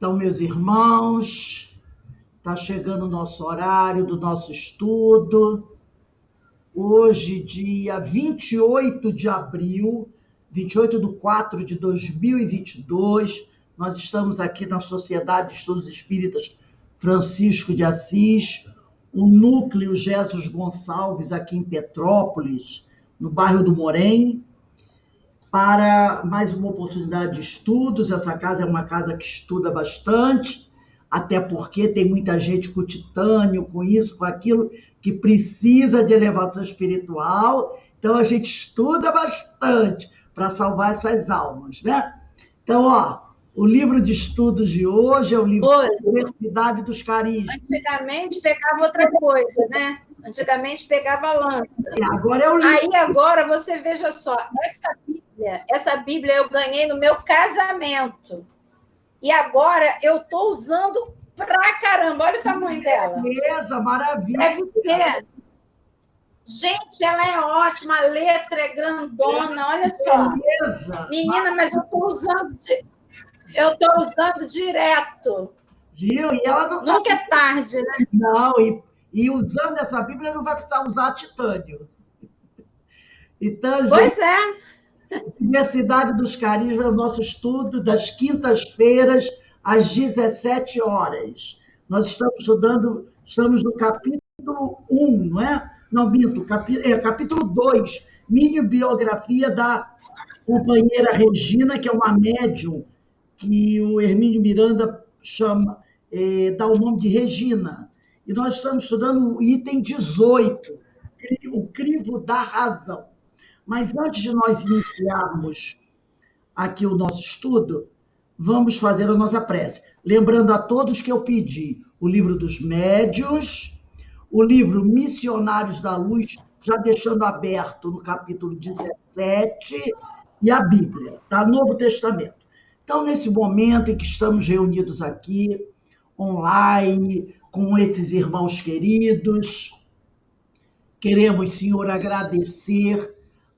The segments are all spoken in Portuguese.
Então, meus irmãos, está chegando o nosso horário do nosso estudo. Hoje, dia 28 de abril, 28/4/2022, nós estamos aqui na Sociedade de Estudos Espíritas Francisco de Assis, o Núcleo Jesus Gonçalves, aqui em Petrópolis, no bairro do Morém, para mais uma oportunidade de estudos. Essa casa é uma casa que estuda bastante, até porque tem muita gente com titânio, com isso, com aquilo, que precisa de elevação espiritual. Então, a gente estuda bastante para salvar essas almas, né? Então, o livro de estudos de hoje é o livro Universidade dos Carismas. Antigamente pegava outra coisa, né? Antigamente pegava a lança. Agora é o livro. Aí agora você veja só, essa Bíblia eu ganhei no meu casamento. E agora eu estou usando pra caramba. Olha o tamanho dela. Beleza, maravilha. Deve ter. Gente, ela é ótima, a letra é grandona, olha só. Beleza. Menina, mas eu estou usando direto. Viu? E ela não Nunca é tarde, né? Não, e usando essa Bíblia não vai precisar usar titânio. Então, gente, Pois é. Universidade dos Carismas é o nosso estudo das quintas-feiras, às 17 horas. Nós estamos no capítulo 1, não é? Não, minto, capítulo 2, mini biografia da companheira Regina, que é uma médium que o Hermínio Miranda dá o nome de Regina. E nós estamos estudando o item 18, o crivo da razão. Mas antes de nós iniciarmos aqui o nosso estudo, vamos fazer a nossa prece. Lembrando a todos que eu pedi o livro dos médiuns, o livro Missionários da Luz, já deixando aberto no capítulo 17, e a Bíblia, tá? Novo Testamento. Então, nesse momento em que estamos reunidos aqui, online, com esses irmãos queridos, queremos, Senhor, agradecer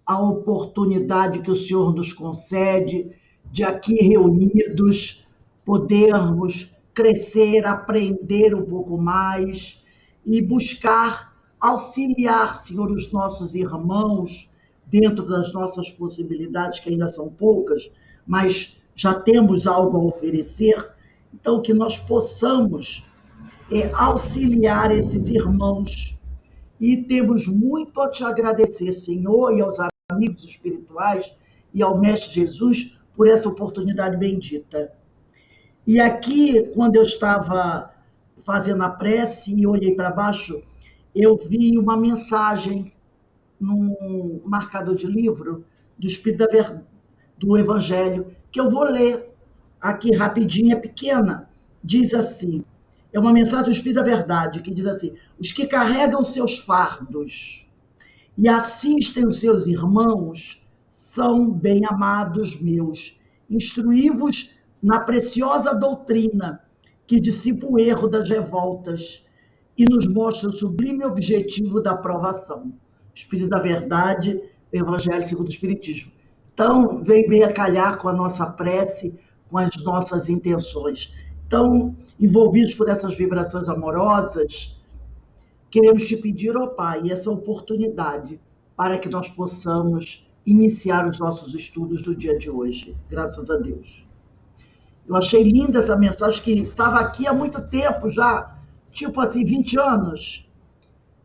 a oportunidade que o Senhor nos concede de aqui reunidos podermos crescer, aprender um pouco mais e buscar auxiliar, Senhor, os nossos irmãos dentro das nossas possibilidades, que ainda são poucas, mas já temos algo a oferecer. Então, que nós possamos auxiliar esses irmãos. E temos muito a te agradecer, Senhor, e aos amigos espirituais e ao Mestre Jesus por essa oportunidade bendita. E aqui, quando eu estava fazendo a prece e olhei para baixo, eu vi uma mensagem num marcador de livro do Espírito do Evangelho, que eu vou ler aqui rapidinho, é pequena. Diz assim, é uma mensagem do Espírito da Verdade, que diz assim: os que carregam seus fardos e assistem os seus irmãos são bem-amados meus. Instruí-vos na preciosa doutrina que dissipa o erro das revoltas e nos mostra o sublime objetivo da aprovação. Espírito da Verdade, Evangelho segundo o Espiritismo. Então, vem bem a calhar com a nossa prece, com as nossas intenções. Então, envolvidos por essas vibrações amorosas, queremos te pedir, ó Pai, essa oportunidade para que nós possamos iniciar os nossos estudos do dia de hoje. Graças a Deus. Eu achei linda essa mensagem, que estava aqui há muito tempo já, tipo assim, 20 anos.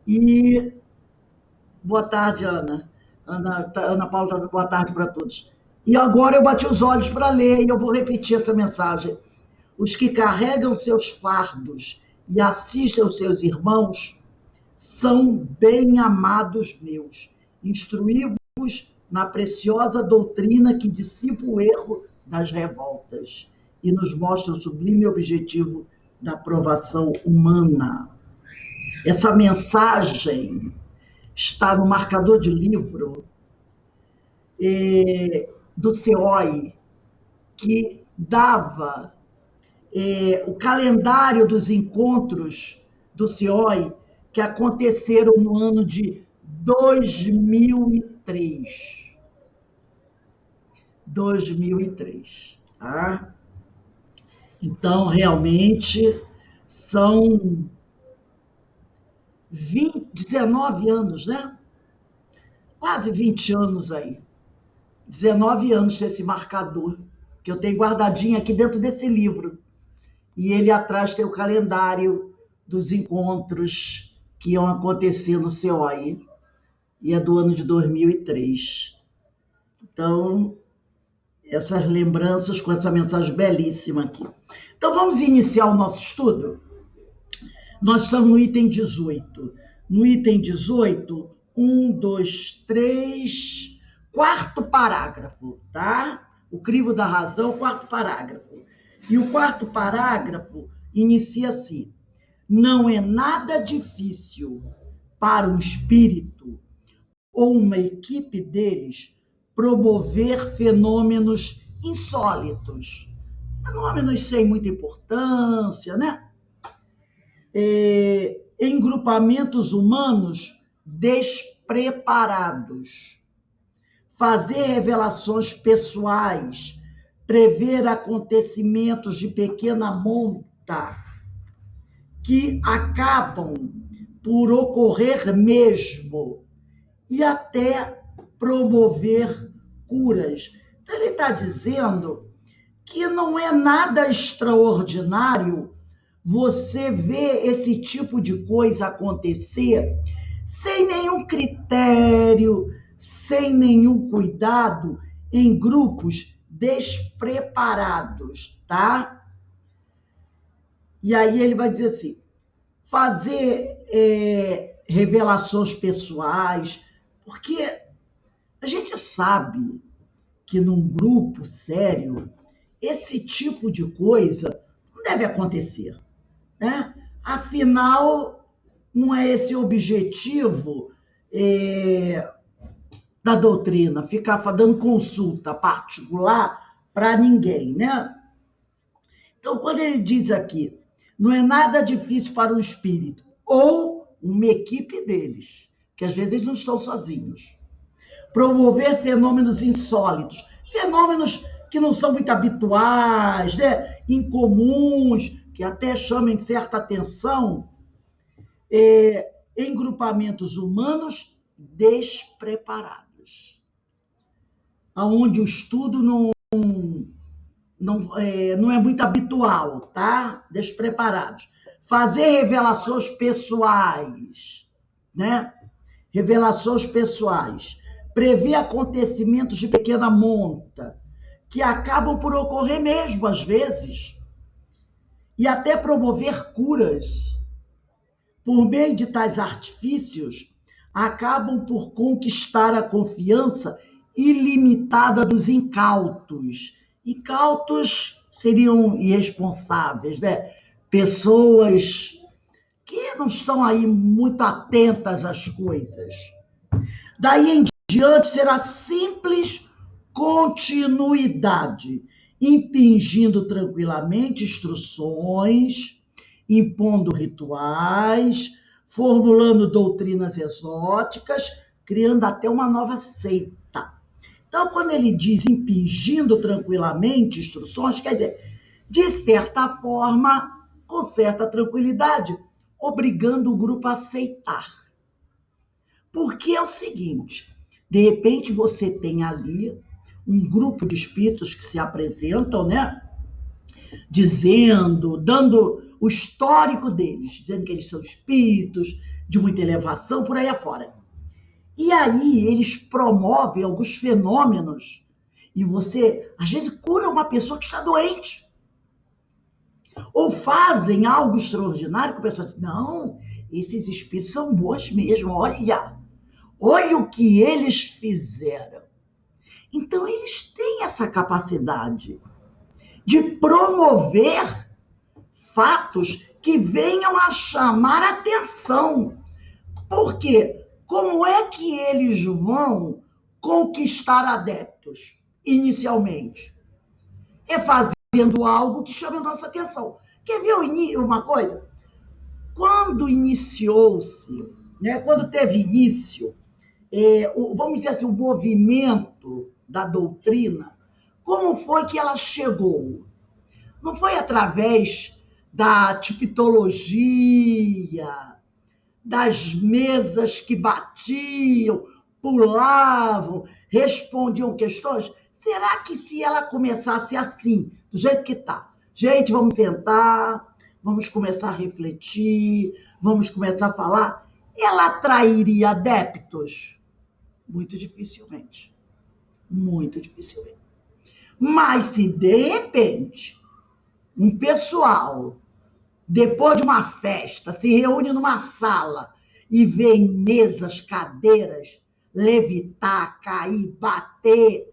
E boa tarde, Ana. Ana Paula, boa tarde para todos. E agora eu bati os olhos para ler e eu vou repetir essa mensagem. Os que carregam seus fardos e assistem aos seus irmãos são bem-amados meus. Instruí-vos na preciosa doutrina que dissipa o erro das revoltas e nos mostra o sublime objetivo da aprovação humana. Essa mensagem está no marcador de livro do CEOI, que dava o calendário dos encontros do CEOI que aconteceram no ano de 2003. 2003, tá? Então, realmente, são 19 anos, né? Quase 20 anos aí. 19 anos desse marcador, que eu tenho guardadinho aqui dentro desse livro. E ele atrás tem o calendário dos encontros que iam acontecer no COI. E é do ano de 2003. Então, essas lembranças com essa mensagem belíssima aqui. Então, vamos iniciar o nosso estudo? Nós estamos no item 18. No item 18, 1, 2, 3, quarto parágrafo, tá? O crivo da razão, quarto parágrafo. E o quarto parágrafo inicia assim: não é nada difícil para um espírito ou uma equipe deles promover fenômenos insólitos, fenômenos sem muita importância, né? Em grupamentos humanos despreparados, fazer revelações pessoais, prever acontecimentos de pequena monta que acabam por ocorrer mesmo e até promover curas. Então, ele está dizendo que não é nada extraordinário você ver esse tipo de coisa acontecer sem nenhum critério, sem nenhum cuidado, em grupos despreparados, tá? E aí ele vai dizer assim, fazer revelações pessoais, porque a gente sabe que num grupo sério, esse tipo de coisa não deve acontecer, né? Afinal, não é esse o objetivo da doutrina, ficar dando consulta particular para ninguém, né? Então, quando ele diz aqui, não é nada difícil para um espírito, ou uma equipe deles, que às vezes eles não estão sozinhos, promover fenômenos insólitos, fenômenos que não são muito habituais, né? Incomuns, que até chamem certa atenção, em grupamentos humanos despreparados, onde o estudo não é muito habitual, tá? Despreparados. Fazer revelações pessoais, né? Revelações pessoais. Prever acontecimentos de pequena monta, que acabam por ocorrer mesmo, às vezes. E até promover curas. Por meio de tais artifícios, acabam por conquistar a confiança ilimitada dos incautos. Incautos seriam irresponsáveis, né? Pessoas que não estão aí muito atentas às coisas. Daí em diante será simples continuidade, impingindo tranquilamente instruções, impondo rituais, formulando doutrinas exóticas, criando até uma nova seita. Então, quando ele diz impingindo tranquilamente instruções, quer dizer, de certa forma, com certa tranquilidade, obrigando o grupo a aceitar. Porque é o seguinte, de repente você tem ali um grupo de espíritos que se apresentam, né? Dizendo, dando o histórico deles, dizendo que eles são espíritos de muita elevação, por aí afora. E aí eles promovem alguns fenômenos e você, às vezes, cura uma pessoa que está doente. Ou fazem algo extraordinário que a pessoa diz, não, esses espíritos são bons mesmo, olha o que eles fizeram. Então, eles têm essa capacidade de promover fatos que venham a chamar atenção. Por quê? Como é que eles vão conquistar adeptos, inicialmente? É fazendo algo que chame a nossa atenção. Quer ver uma coisa? Quando iniciou-se, né, quando teve início, vamos dizer assim, o movimento da doutrina, como foi que ela chegou? Não foi através da tipologia, das mesas que batiam, pulavam, respondiam questões. Será que se ela começasse assim, do jeito que está? Gente, vamos sentar, vamos começar a refletir, vamos começar a falar. Ela atrairia adeptos? Muito dificilmente. Muito dificilmente. Mas se de repente um pessoal, depois de uma festa, se reúne numa sala e vê em mesas, cadeiras, levitar, cair, bater,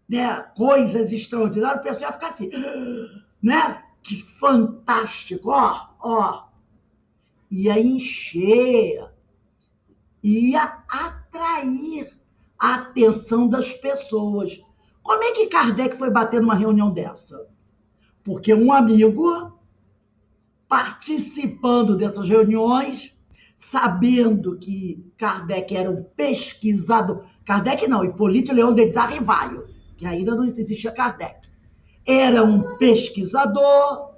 né, coisas extraordinárias, o pessoal ia ficar assim, né? Que fantástico, ó. Ia encher, ia atrair a atenção das pessoas. Como é que Kardec foi bater numa reunião dessa? Porque um amigo, participando dessas reuniões, sabendo que Kardec era um pesquisador, Kardec não, Hipólito Leão Denis Arrivaio, que ainda não existia Kardec, era um pesquisador,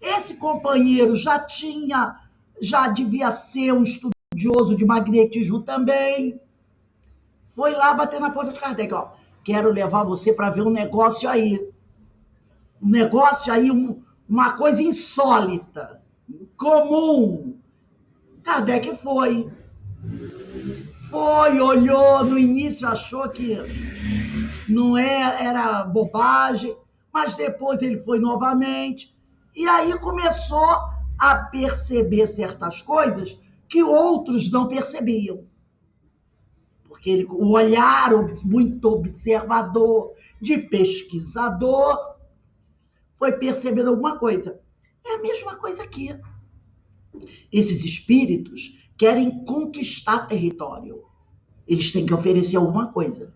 esse companheiro já devia ser um estudioso de magnetismo também, foi lá bater na porta de Kardec, ó, quero levar você para ver um negócio aí, uma coisa insólita, comum. Kardec foi, olhou, no início achou que não era bobagem, mas depois ele foi novamente, e aí começou a perceber certas coisas que outros não percebiam. Porque o olhar muito observador, de pesquisador, foi percebendo alguma coisa. É a mesma coisa aqui. Esses espíritos querem conquistar território. Eles têm que oferecer alguma coisa.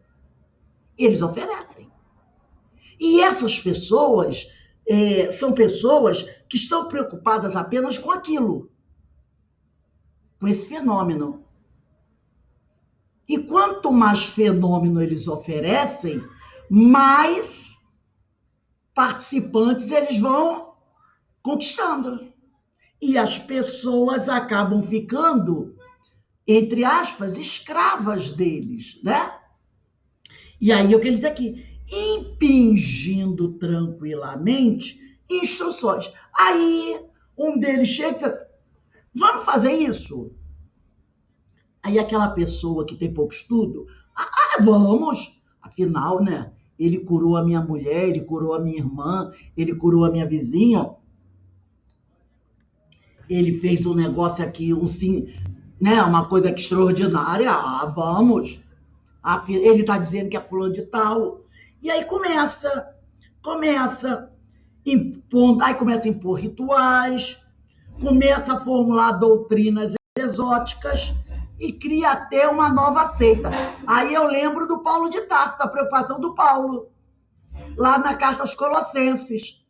Eles oferecem. E essas pessoas são pessoas que estão preocupadas apenas com aquilo, com esse fenômeno. E quanto mais fenômeno eles oferecem, mais participantes eles vão conquistando. E as pessoas acabam ficando, entre aspas, escravas deles, né? E aí o que ele diz aqui, impingindo tranquilamente instruções. Aí um deles chega e diz assim, vamos fazer isso? Aí aquela pessoa que tem pouco estudo, vamos, afinal, né? Ele curou a minha mulher, ele curou a minha irmã, ele curou a minha vizinha, ele fez um negócio aqui, né? Uma coisa extraordinária, vamos. Ele está dizendo que é fulano de tal. E aí começa impondo, aí começa a impor rituais, começa a formular doutrinas exóticas e cria até uma nova seita. Aí eu lembro do Paulo de Tarso, da preocupação do Paulo, lá na carta aos Colossenses,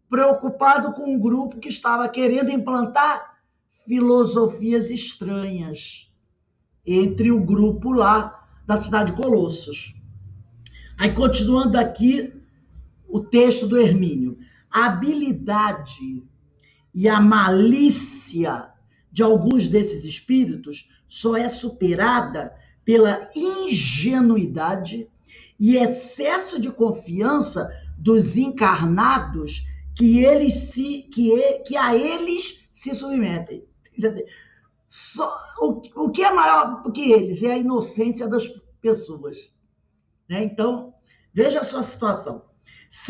preocupado com um grupo que estava querendo implantar filosofias estranhas entre o grupo lá da cidade de Colossos. Aí, continuando aqui, o texto do Hermínio. A habilidade e a malícia de alguns desses espíritos só é superada pela ingenuidade e excesso de confiança dos encarnados que a eles se submetem. Quer dizer, o que é maior do que eles é a inocência das pessoas. Né? Então, veja a sua situação.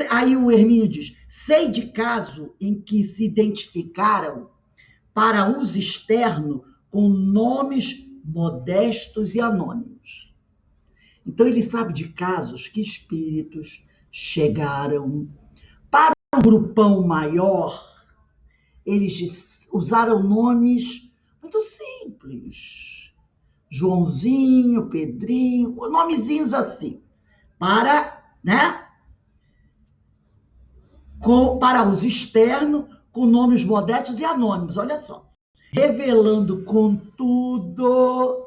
Aí o Hermínio diz, sei de caso em que se identificaram para uso externo com nomes modestos e anônimos. Então, ele sabe de casos que espíritos chegaram para um grupão maior, eles usaram nomes muito simples. Joãozinho, Pedrinho, nomezinhos assim, para uso externo, com nomes modestos e anônimos, olha só. Revelando, contudo,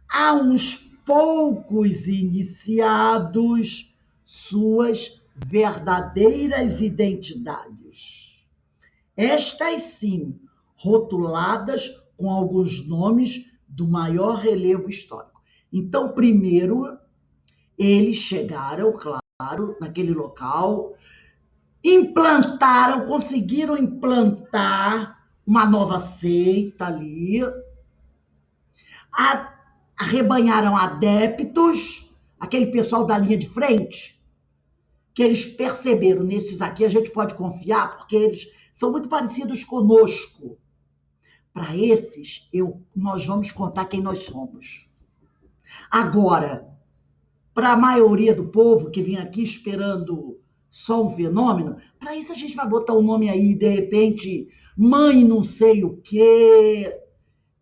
a uns poucos iniciados suas verdadeiras identidades. Estas, sim, rotuladas com alguns nomes do maior relevo histórico. Então, primeiro, eles chegaram, claro, naquele local, conseguiram implantar uma nova seita ali, arrebanharam adeptos, aquele pessoal da linha de frente, que eles perceberam nesses aqui, a gente pode confiar, porque eles são muito parecidos conosco. Para esses, nós vamos contar quem nós somos. Agora, para a maioria do povo que vinha aqui esperando só um fenômeno, para isso a gente vai botar um nome aí, de repente, mãe não sei o quê,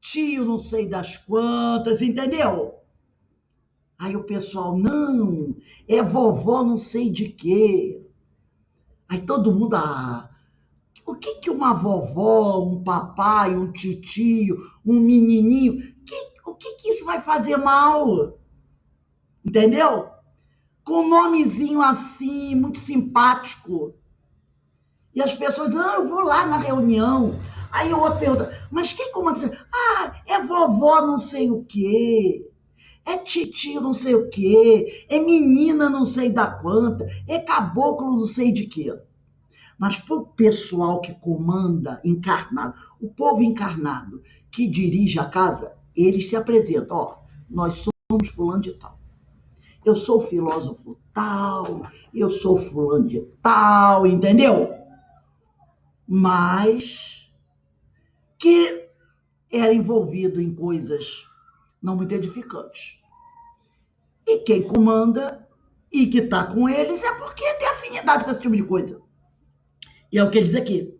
tio não sei das quantas, entendeu? Aí o pessoal, não, é vovó não sei de quê. Aí todo mundo, o que uma vovó, um papai, um titio, um menininho, o que isso vai fazer mal? Entendeu? Com um nomezinho assim, muito simpático. E as pessoas, não, eu vou lá na reunião. Aí o outro pergunta, mas quem comanda? É vovó não sei o quê. É titio não sei o quê. É menina não sei da quanta. É caboclo não sei de quê. Mas para o pessoal que comanda encarnado, o povo encarnado que dirige a casa, eles se apresentam. Nós somos fulano de tal. Eu sou filósofo tal, eu sou fulano de tal, entendeu? Mas que era envolvido em coisas não muito edificantes. E quem comanda e que está com eles é porque tem afinidade com esse tipo de coisa. E é o que ele diz aqui.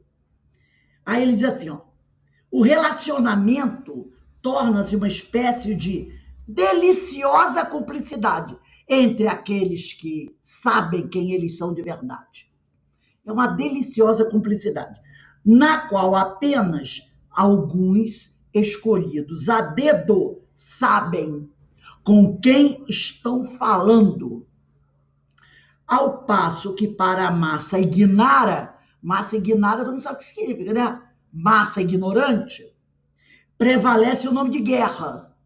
Aí ele diz assim, o relacionamento torna-se uma espécie de deliciosa cumplicidade entre aqueles que sabem quem eles são de verdade. É uma deliciosa cumplicidade, na qual apenas alguns escolhidos a dedo sabem com quem estão falando. Ao passo que para a massa ignara todo mundo sabe o que significa, né? Massa ignorante, prevalece o nome de guerra.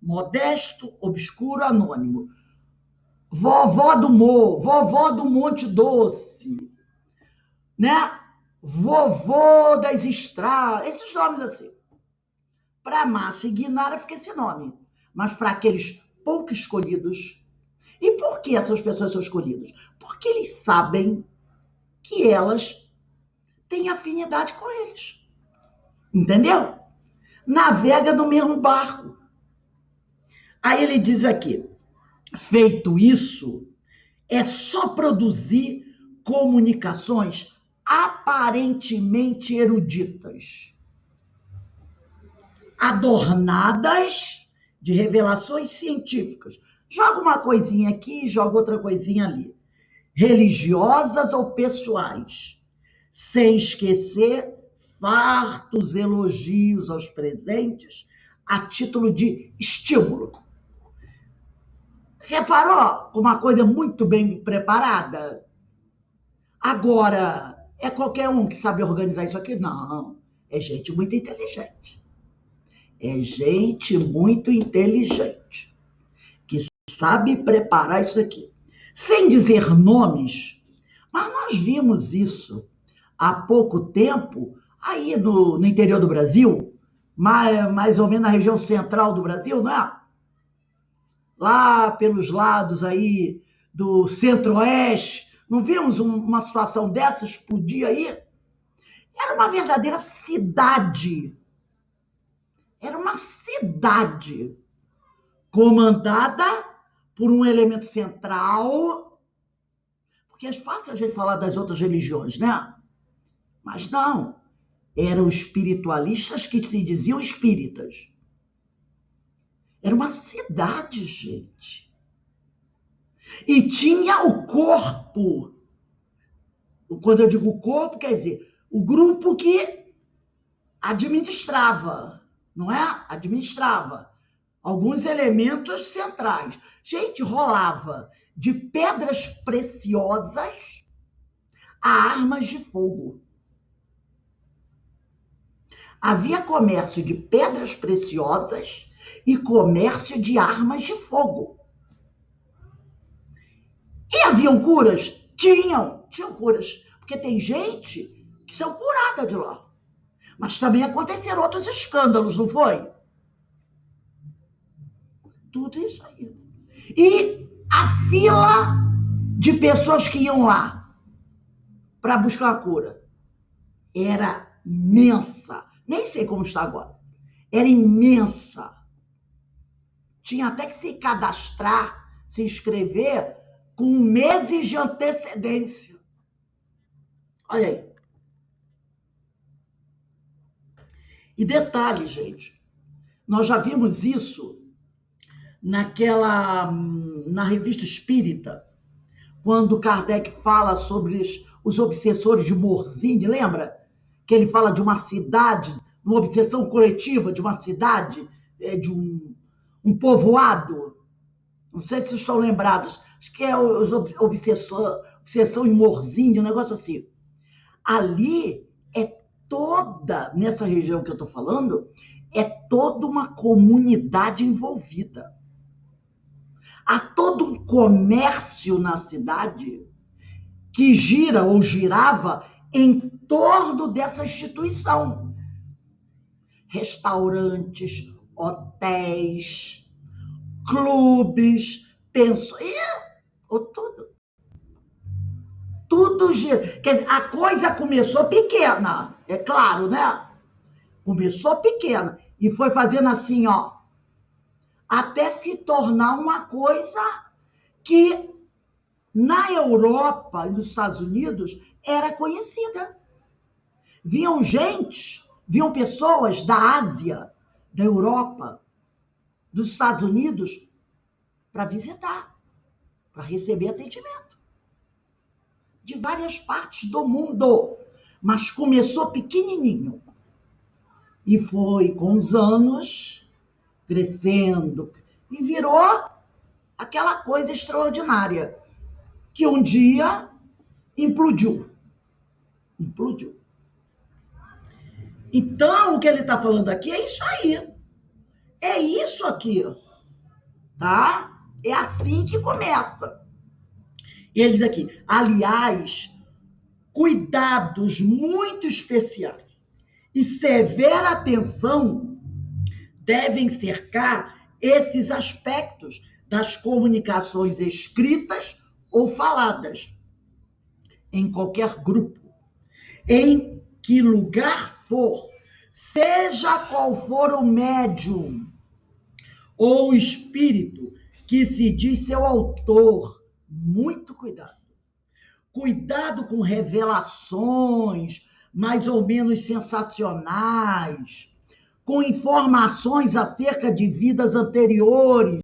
Modesto, obscuro, anônimo. Vovó do Morro, vovó do Monte Doce, né? Vovô das Estradas, esses nomes assim. Para a massa ignara fica esse nome, mas para aqueles pouco escolhidos. E por que essas pessoas são escolhidas? Porque eles sabem que elas têm afinidade com eles. Entendeu? Navega no mesmo barco. Aí ele diz aqui, feito isso, é só produzir comunicações aparentemente eruditas, adornadas de revelações científicas. Joga uma coisinha aqui, joga outra coisinha ali. Religiosas ou pessoais, sem esquecer fartos elogios aos presentes a título de estímulo. Reparou uma coisa muito bem preparada? Agora, é qualquer um que sabe organizar isso aqui? Não, é gente muito inteligente. É gente muito inteligente que sabe preparar isso aqui. Sem dizer nomes, mas nós vimos isso há pouco tempo aí no interior do Brasil, mais ou menos na região central do Brasil, não é? Lá pelos lados aí do centro-oeste, não vimos uma situação dessa explodir aí? Era uma verdadeira cidade. Era uma cidade comandada por um elemento central, porque é fácil a gente falar das outras religiões, né? Mas não, eram espiritualistas que se diziam espíritas. Era uma cidade, gente. E tinha o corpo. Quando eu digo corpo, quer dizer, o grupo que administrava, não é? Administrava alguns elementos centrais. Gente, rolava de pedras preciosas a armas de fogo. Havia comércio de pedras preciosas e comércio de armas de fogo. E haviam curas? Tinham curas. Porque tem gente que são curada de lá. Mas também aconteceram outros escândalos, não foi? Tudo isso aí. E a fila de pessoas que iam lá para buscar a cura era imensa. Nem sei como está agora. Era imensa. Tinha até que se cadastrar, se inscrever com meses de antecedência. Olha aí. E detalhe, gente, nós já vimos isso na Revista Espírita, quando Kardec fala sobre os obsessores de Morzine, lembra? Que ele fala de uma cidade, uma obsessão coletiva de uma cidade, de um povoado. Não sei se vocês estão lembrados. Acho que é obsessão em Morzine, um negócio assim. Ali nessa região que eu estou falando, é toda uma comunidade envolvida. Há todo um comércio na cidade que gira ou girava em torno dessa instituição. Restaurantes, hotéis, clubes, pensões, tudo. Tudo gira. Quer dizer, a coisa começou pequena, é claro, né? Começou pequena e foi fazendo assim, ó, até se tornar uma coisa que na Europa e nos Estados Unidos era conhecida. Viam pessoas da Ásia, da Europa, dos Estados Unidos para visitar, para receber atendimento. De várias partes do mundo, mas começou pequenininho. E foi, com os anos, crescendo, e virou aquela coisa extraordinária, que um dia implodiu. Implodiu. Então, o que ele está falando aqui é isso aí. É isso aqui, tá? É assim que começa. E ele diz aqui, aliás, cuidados muito especiais e severa atenção devem cercar esses aspectos das comunicações escritas ou faladas em qualquer grupo, em que lugar for, seja qual for o médium ou o espírito que se diz seu autor. Muito cuidado. Cuidado com revelações mais ou menos sensacionais, com informações acerca de vidas anteriores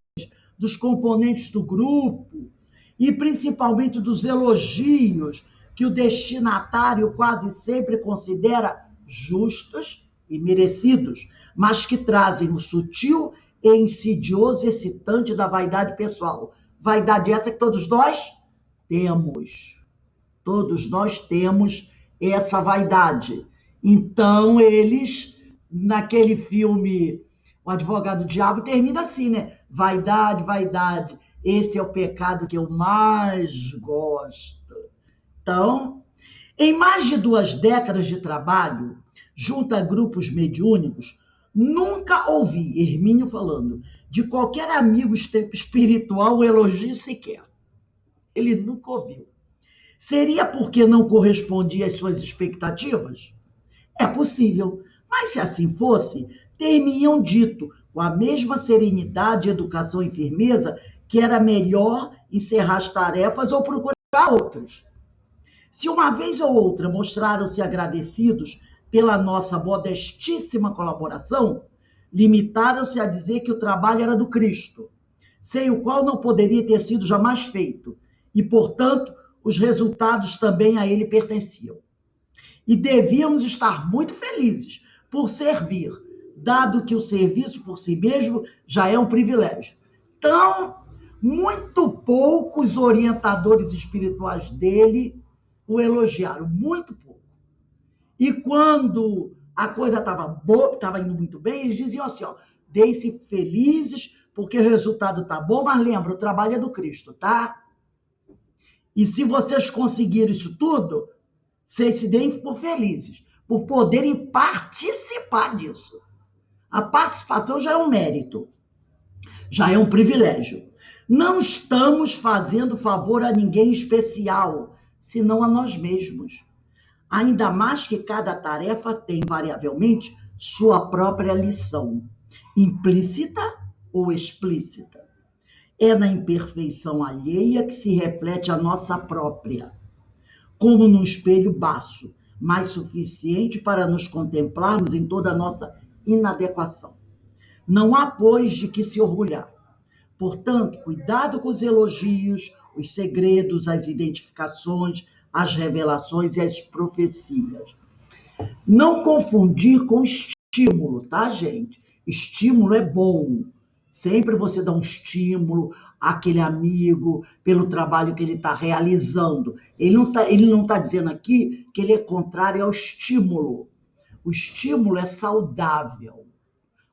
dos componentes do grupo e principalmente dos elogios que o destinatário quase sempre considera justos e merecidos, mas que trazem o sutil e insidioso excitante da vaidade pessoal. Vaidade essa que todos nós temos. Todos nós temos essa vaidade. Então, eles, naquele filme O Advogado do Diabo, termina assim, né? Vaidade, vaidade. Esse é o pecado que eu mais gosto. Então, em mais de 2 décadas de trabalho, junto a grupos mediúnicos, nunca ouvi Hermínio falando de qualquer amigo espiritual ou elogio sequer. Ele nunca ouviu. Seria porque não correspondia às suas expectativas? É possível, mas se assim fosse, ter-me-iam dito, com a mesma serenidade, educação e firmeza, que era melhor encerrar as tarefas ou procurar outros. Se uma vez ou outra mostraram-se agradecidos pela nossa modestíssima colaboração, limitaram-se a dizer que o trabalho era do Cristo, sem o qual não poderia ter sido jamais feito, e, portanto, os resultados também a ele pertenciam. E devíamos estar muito felizes por servir, dado que o serviço por si mesmo já é um privilégio. Então, muito poucos orientadores espirituais dele o elogiaram, muito pouco. E quando a coisa estava boa, estava indo muito bem, eles diziam assim, ó, deem-se felizes, porque o resultado está bom, mas lembra, o trabalho é do Cristo, tá? E se vocês conseguirem isso tudo, vocês se deem por felizes, por poderem participar disso. A participação já é um mérito, já é um privilégio. Não estamos fazendo favor a ninguém especial, senão a nós mesmos. Ainda mais que cada tarefa tem, invariavelmente, sua própria lição, implícita ou explícita. É na imperfeição alheia que se reflete a nossa própria, como num espelho baço, mas suficiente para nos contemplarmos em toda a nossa inadequação. Não há, pois, de que se orgulhar. Portanto, cuidado com os elogios, os segredos, as identificações, as revelações e as profecias. Não confundir com estímulo, tá, gente? Estímulo é bom. Sempre você dá um estímulo àquele amigo pelo trabalho que ele está realizando. Ele não tá dizendo aqui que ele é contrário ao estímulo. O estímulo é saudável.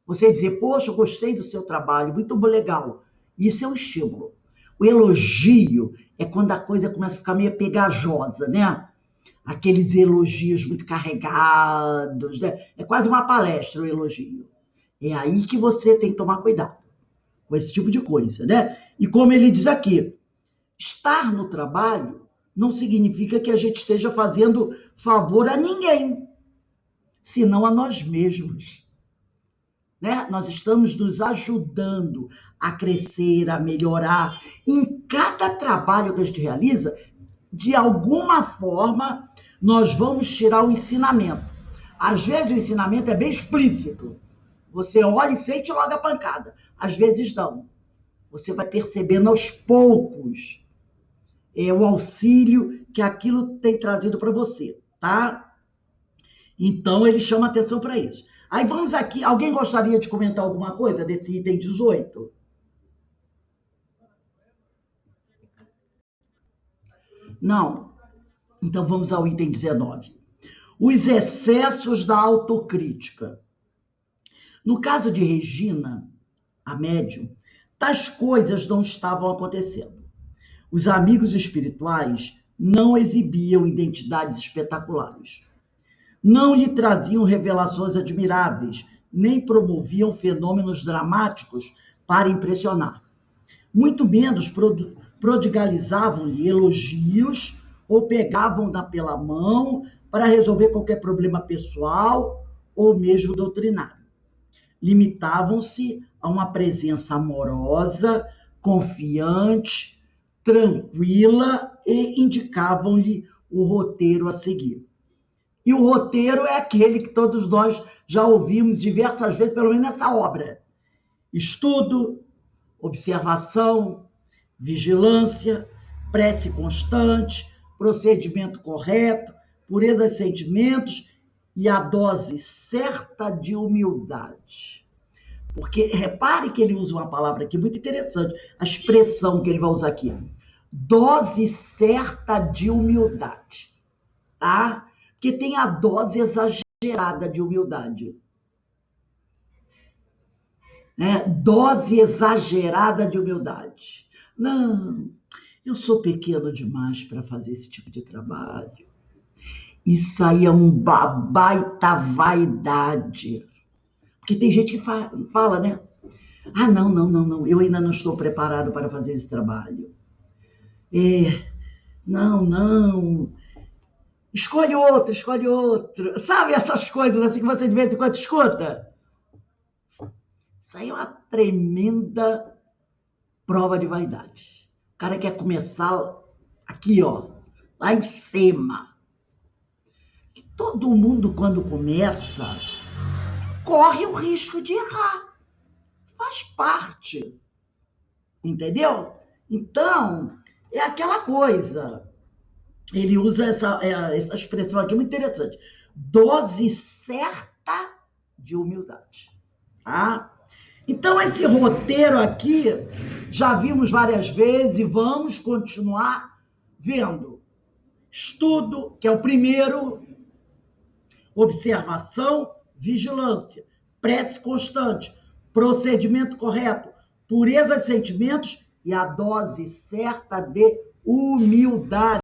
Você dizer, poxa, eu gostei do seu trabalho, muito legal. Isso é um estímulo. O elogio é quando a coisa começa a ficar meio pegajosa, né? Aqueles elogios muito carregados, né? É quase uma palestra o elogio. É aí que você tem que tomar cuidado com esse tipo de coisa, né? E como ele diz aqui, estar no trabalho não significa que a gente esteja fazendo favor a ninguém, senão a nós mesmos. Né? Nós estamos nos ajudando a crescer, a melhorar. Em cada trabalho que a gente realiza, de alguma forma, nós vamos tirar o ensinamento. Às vezes o ensinamento é bem explícito. Você olha e sente logo a pancada. Às vezes não. Você vai percebendo aos poucos o auxílio que aquilo tem trazido para você, tá? Então, ele chama atenção para isso. Aí vamos aqui, alguém gostaria de comentar alguma coisa desse item 18? Não? Então vamos ao item 19. Os excessos da autocrítica. No caso de Regina, a médium, tais coisas não estavam acontecendo. Os amigos espirituais não exibiam identidades espetaculares. Não lhe traziam revelações admiráveis, nem promoviam fenômenos dramáticos para impressionar. Muito menos prodigalizavam-lhe elogios ou pegavam-na pela mão para resolver qualquer problema pessoal ou mesmo doutrinário. Limitavam-se a uma presença amorosa, confiante, tranquila e indicavam-lhe o roteiro a seguir. E o roteiro é aquele que todos nós já ouvimos diversas vezes, pelo menos nessa obra. Estudo, observação, vigilância, prece constante, procedimento correto, pureza de sentimentos e a dose certa de humildade. Porque repare que ele usa uma palavra aqui muito interessante, a expressão que ele vai usar aqui. Dose certa de humildade, tá? Porque tem a dose exagerada de humildade. Né? Dose exagerada de humildade. Não, eu sou pequeno demais para fazer esse tipo de trabalho. Isso aí é uma baita vaidade. Porque tem gente que fala, né? Ah, não, eu ainda não estou preparado para fazer esse trabalho. Não. Escolhe outro. Sabe essas coisas assim que você de vez em quando escuta? Isso aí é uma tremenda prova de vaidade. O cara quer começar aqui, ó, lá em cima. Todo mundo, quando começa, corre o risco de errar. Faz parte. Entendeu? Então, é aquela coisa. Ele usa essa expressão aqui muito interessante. Dose certa de humildade. tá? Então, esse roteiro aqui, já vimos várias vezes e vamos continuar vendo. Estudo, que é o primeiro, observação, vigilância, prece constante, procedimento correto, pureza de sentimentos e a dose certa de humildade.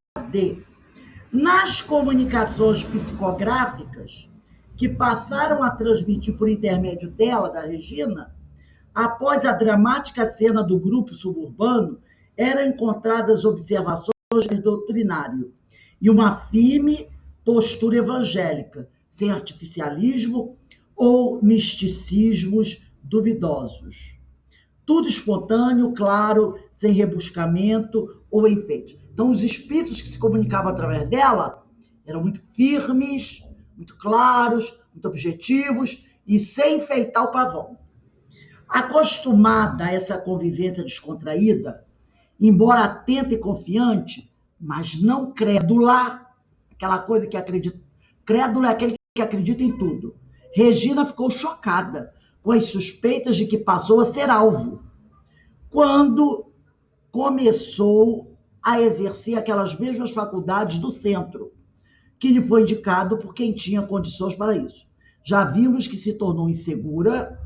Nas comunicações psicográficas, que passaram a transmitir por intermédio dela, da Regina, após a dramática cena do grupo suburbano, eram encontradas observações de doutrinário e uma firme postura evangélica, sem artificialismo ou misticismos duvidosos. Tudo espontâneo, claro, sem rebuscamento ou enfeite. Então, os espíritos que se comunicavam através dela eram muito firmes, muito claros, muito objetivos e sem enfeitar o pavão. Acostumada a essa convivência descontraída, embora atenta e confiante, mas não crédula, aquela coisa que acredita. Crédula é aquele que acredita em tudo. Regina ficou chocada com as suspeitas de que passou a ser alvo, quando começou a exercer aquelas mesmas faculdades do centro, que lhe foi indicado por quem tinha condições para isso. Já vimos que se tornou insegura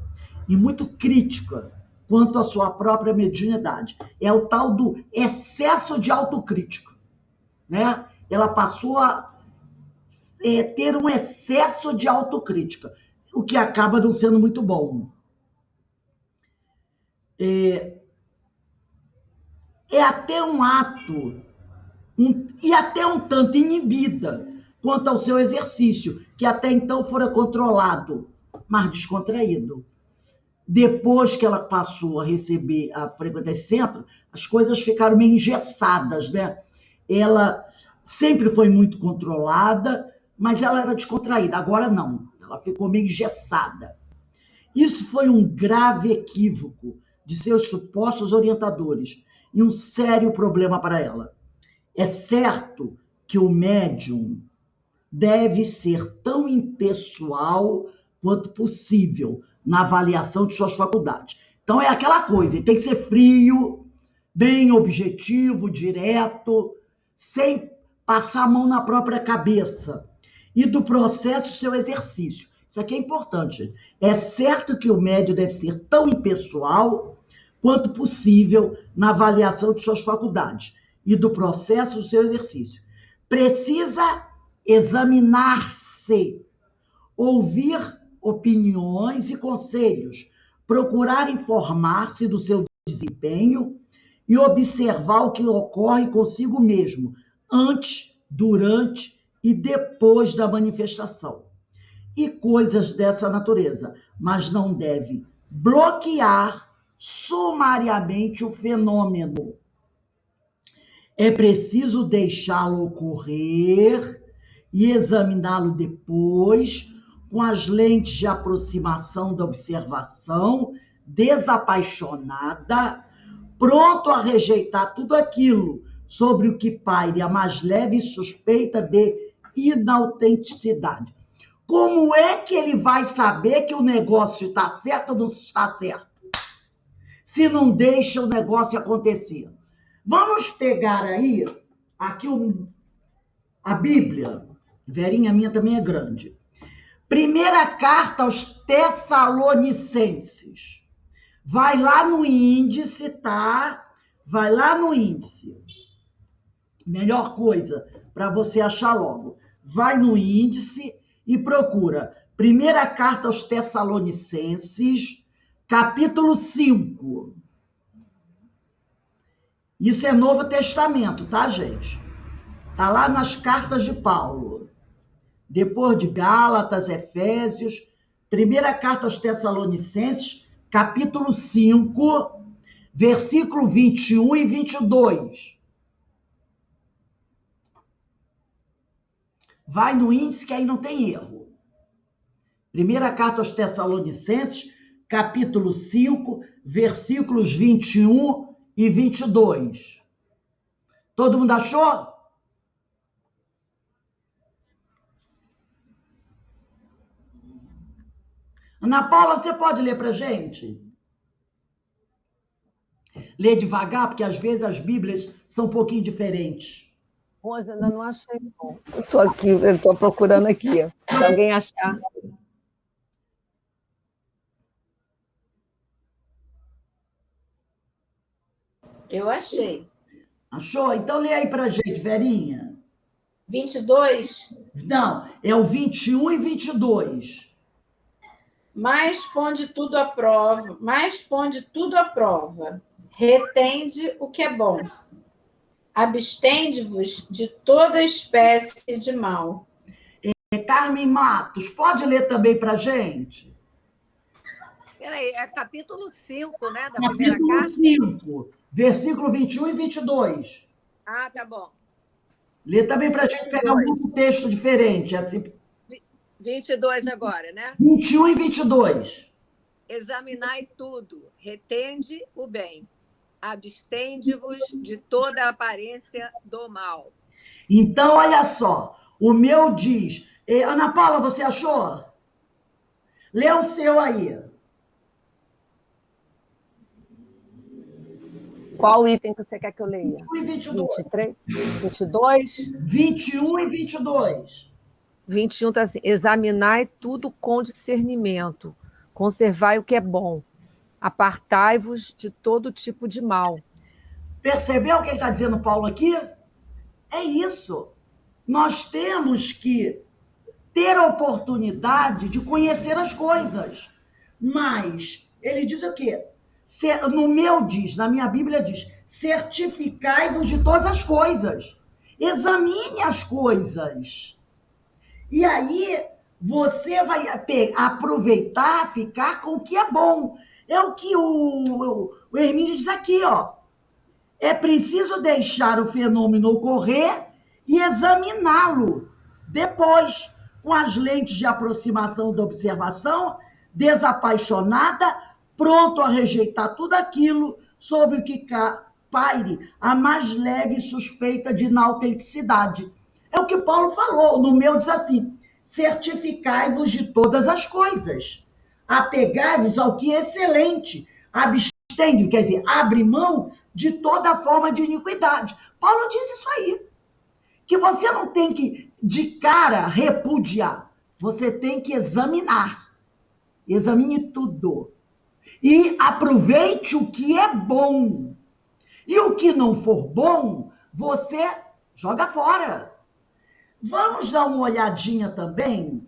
e muito crítica quanto à sua própria mediunidade. É o tal do excesso de autocrítica, né? Ela passou a ter um excesso de autocrítica, o que acaba não sendo muito bom. É até um ato, e até um tanto inibida quanto ao seu exercício, que até então fora controlado, mas descontraído. Depois que ela passou a receber, a frequentar esse centro, as coisas ficaram meio engessadas, né? Ela sempre foi muito controlada, mas ela era descontraída. Agora não, ela ficou meio engessada. Isso foi um grave equívoco de seus supostos orientadores e um sério problema para ela. É certo que o médium deve ser tão impessoal quanto possível na avaliação de suas faculdades. Então é aquela coisa, ele tem que ser frio, bem objetivo, direto, sem passar a mão na própria cabeça. E do processo, seu exercício. Isso aqui é importante. É certo que o médium deve ser tão impessoal quanto possível na avaliação de suas faculdades e do processo do seu exercício. Precisa examinar-se, ouvir opiniões e conselhos, procurar informar-se do seu desempenho e observar o que ocorre consigo mesmo, antes, durante e depois da manifestação. E coisas dessa natureza, mas não deve bloquear sumariamente o fenômeno. É preciso deixá-lo ocorrer e examiná-lo depois, com as lentes de aproximação da observação, desapaixonada, pronto a rejeitar tudo aquilo sobre o que paire a mais leve suspeita de inautenticidade. Como é que ele vai saber que o negócio está certo ou não está certo? Se não deixa o negócio acontecer. Vamos pegar aí, aqui a Bíblia. Verinha minha também é grande. Primeira carta aos Tessalonicenses. Vai lá no índice, tá? Vai lá no índice. Melhor coisa para você achar logo. Vai no índice e procura. Primeira carta aos Tessalonicenses, capítulo 5. Isso é Novo Testamento, tá, gente? Tá lá nas cartas de Paulo. Depois de Gálatas, Efésios, primeira carta aos Tessalonicenses, capítulo 5, versículo 21 e 22. Vai no índice que aí não tem erro. Primeira carta aos Tessalonicenses, capítulo 5, versículos 21 e 22. Todo mundo achou? Ana Paula, você pode ler para a gente? Lê devagar, porque às vezes as Bíblias são um pouquinho diferentes. Rosa, ainda não achei, não. Eu estou procurando aqui. Se alguém achar. Eu achei. Achou? Então lê aí para a gente, Verinha. 22. Não, é o 21 e 22. Mas ponde tudo à prova, retende o que é bom. Abstende-vos de toda espécie de mal. Carmen Matos, pode ler também para a gente? Peraí, é capítulo 5, né, da primeira Capítulo carta? 5, versículo 21 e 22. Ah, tá bom. Lê também para a gente pegar um texto diferente. Assim, 22 agora, né? 21 e 22. Examinai tudo, retende o bem, abstende-vos de toda aparência do mal. Então, olha só, o meu diz... Ana Paula, você achou? Lê o seu aí. Qual item que você quer que eu leia? 21 e 22. 23? 22? 21 e 22. 21 está assim: examinai tudo com discernimento, conservai o que é bom, apartai-vos de todo tipo de mal. Percebeu o que ele está dizendo, Paulo, aqui? É isso. Nós temos que ter a oportunidade de conhecer as coisas. Mas ele diz o quê? No meu diz, na minha Bíblia diz, certificai-vos de todas as coisas. Examine as coisas. E aí você vai aproveitar, ficar com o que é bom. É o que o Hermínio diz aqui, ó. É preciso deixar o fenômeno ocorrer e examiná-lo depois, com as lentes de aproximação da observação, desapaixonada, pronto a rejeitar tudo aquilo sobre o que paire a mais leve suspeita de inautenticidade. É o que Paulo falou, no meu diz assim, certificai-vos de todas as coisas, apegai-vos ao que é excelente, abstende, quer dizer, abre mão de toda forma de iniquidade. Paulo diz isso aí, que você não tem que, de cara, repudiar, você tem que examinar. Examine tudo. E aproveite o que é bom. E o que não for bom, você joga fora. Vamos dar uma olhadinha também,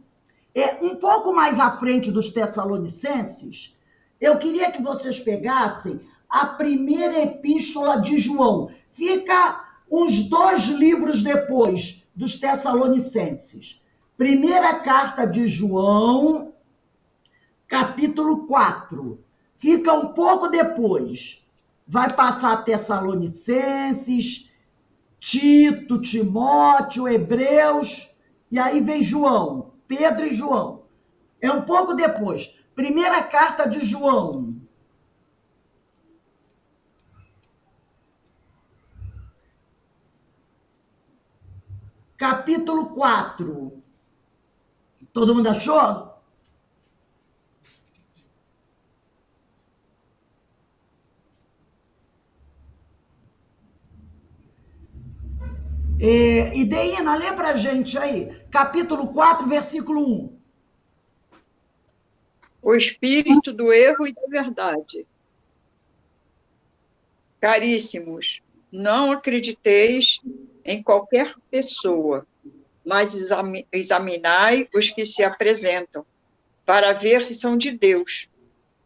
um pouco mais à frente dos Tessalonicenses, eu queria que vocês pegassem a primeira epístola de João. Fica uns 2 livros depois dos Tessalonicenses. Primeira carta de João, capítulo 4. Fica um pouco depois. Vai passar Tessalonicenses, Tito, Timóteo, Hebreus, e aí vem João, Pedro e João. É um pouco depois. Primeira carta de João. Capítulo 4. Todo mundo achou? Ideína, lê pra gente aí. Capítulo 4, versículo 1. O espírito do erro e da verdade. Caríssimos, não acrediteis em qualquer pessoa, mas examinai os que se apresentam, para ver se são de Deus,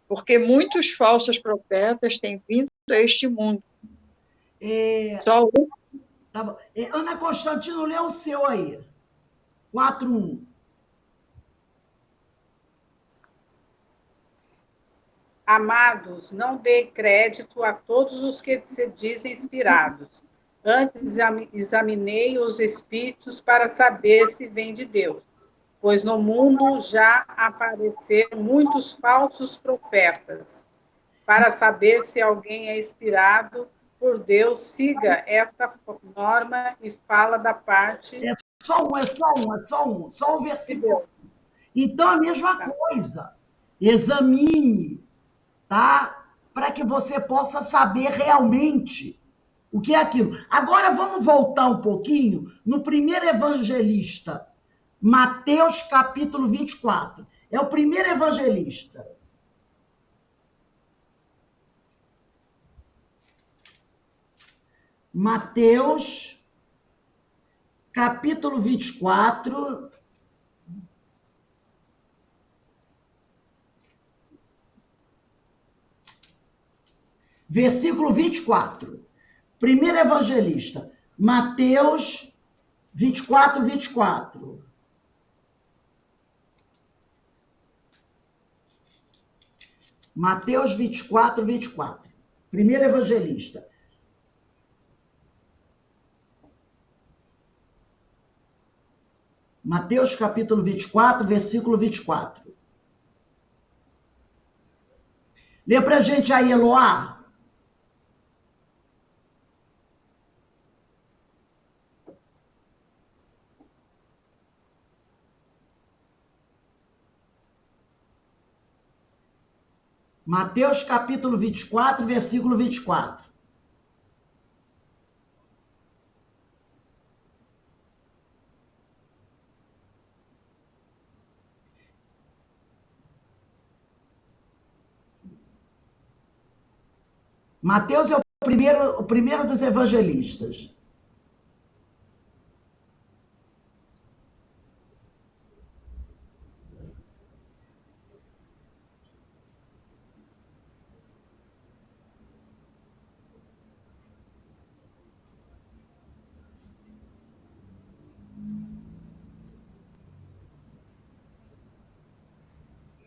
porque muitos falsos profetas têm vindo a este mundo. Só um. Tá bom. Ana Constantino, lê o seu aí. 4:1. Amados, não dê crédito a todos os que se dizem inspirados. Antes examinei os espíritos para saber se vem de Deus, pois no mundo já apareceram muitos falsos profetas. Para saber se alguém é inspirado por Deus, siga esta norma e fala da parte. Só um versículo. Então, a mesma coisa. Examine, tá? Para que você possa saber realmente o que é aquilo. Agora vamos voltar um pouquinho no primeiro evangelista, Mateus capítulo 24. É o primeiro evangelista. Mateus capítulo 24. Versículo 24. Primeiro evangelista, Mateus 24, 24. Mateus 24, 24. Primeiro evangelista. Mateus capítulo 24, versículo 24. Lê para a gente aí, Eloá. Mateus capítulo 24, versículo 24. Mateus é o primeiro dos evangelistas.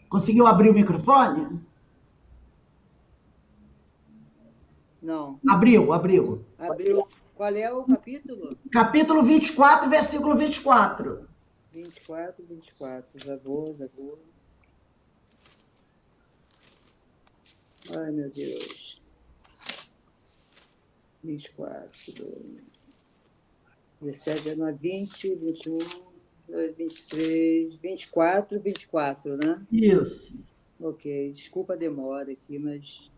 Conseguiu abrir o microfone? Não. Abriu. Abriu. Qual é o capítulo? Capítulo 24, versículo 24. 24. Já vou. Ai, meu Deus. 24. 17, 19, 20, 21, 23, 24, né? Isso. Ok, desculpa a demora aqui, mas...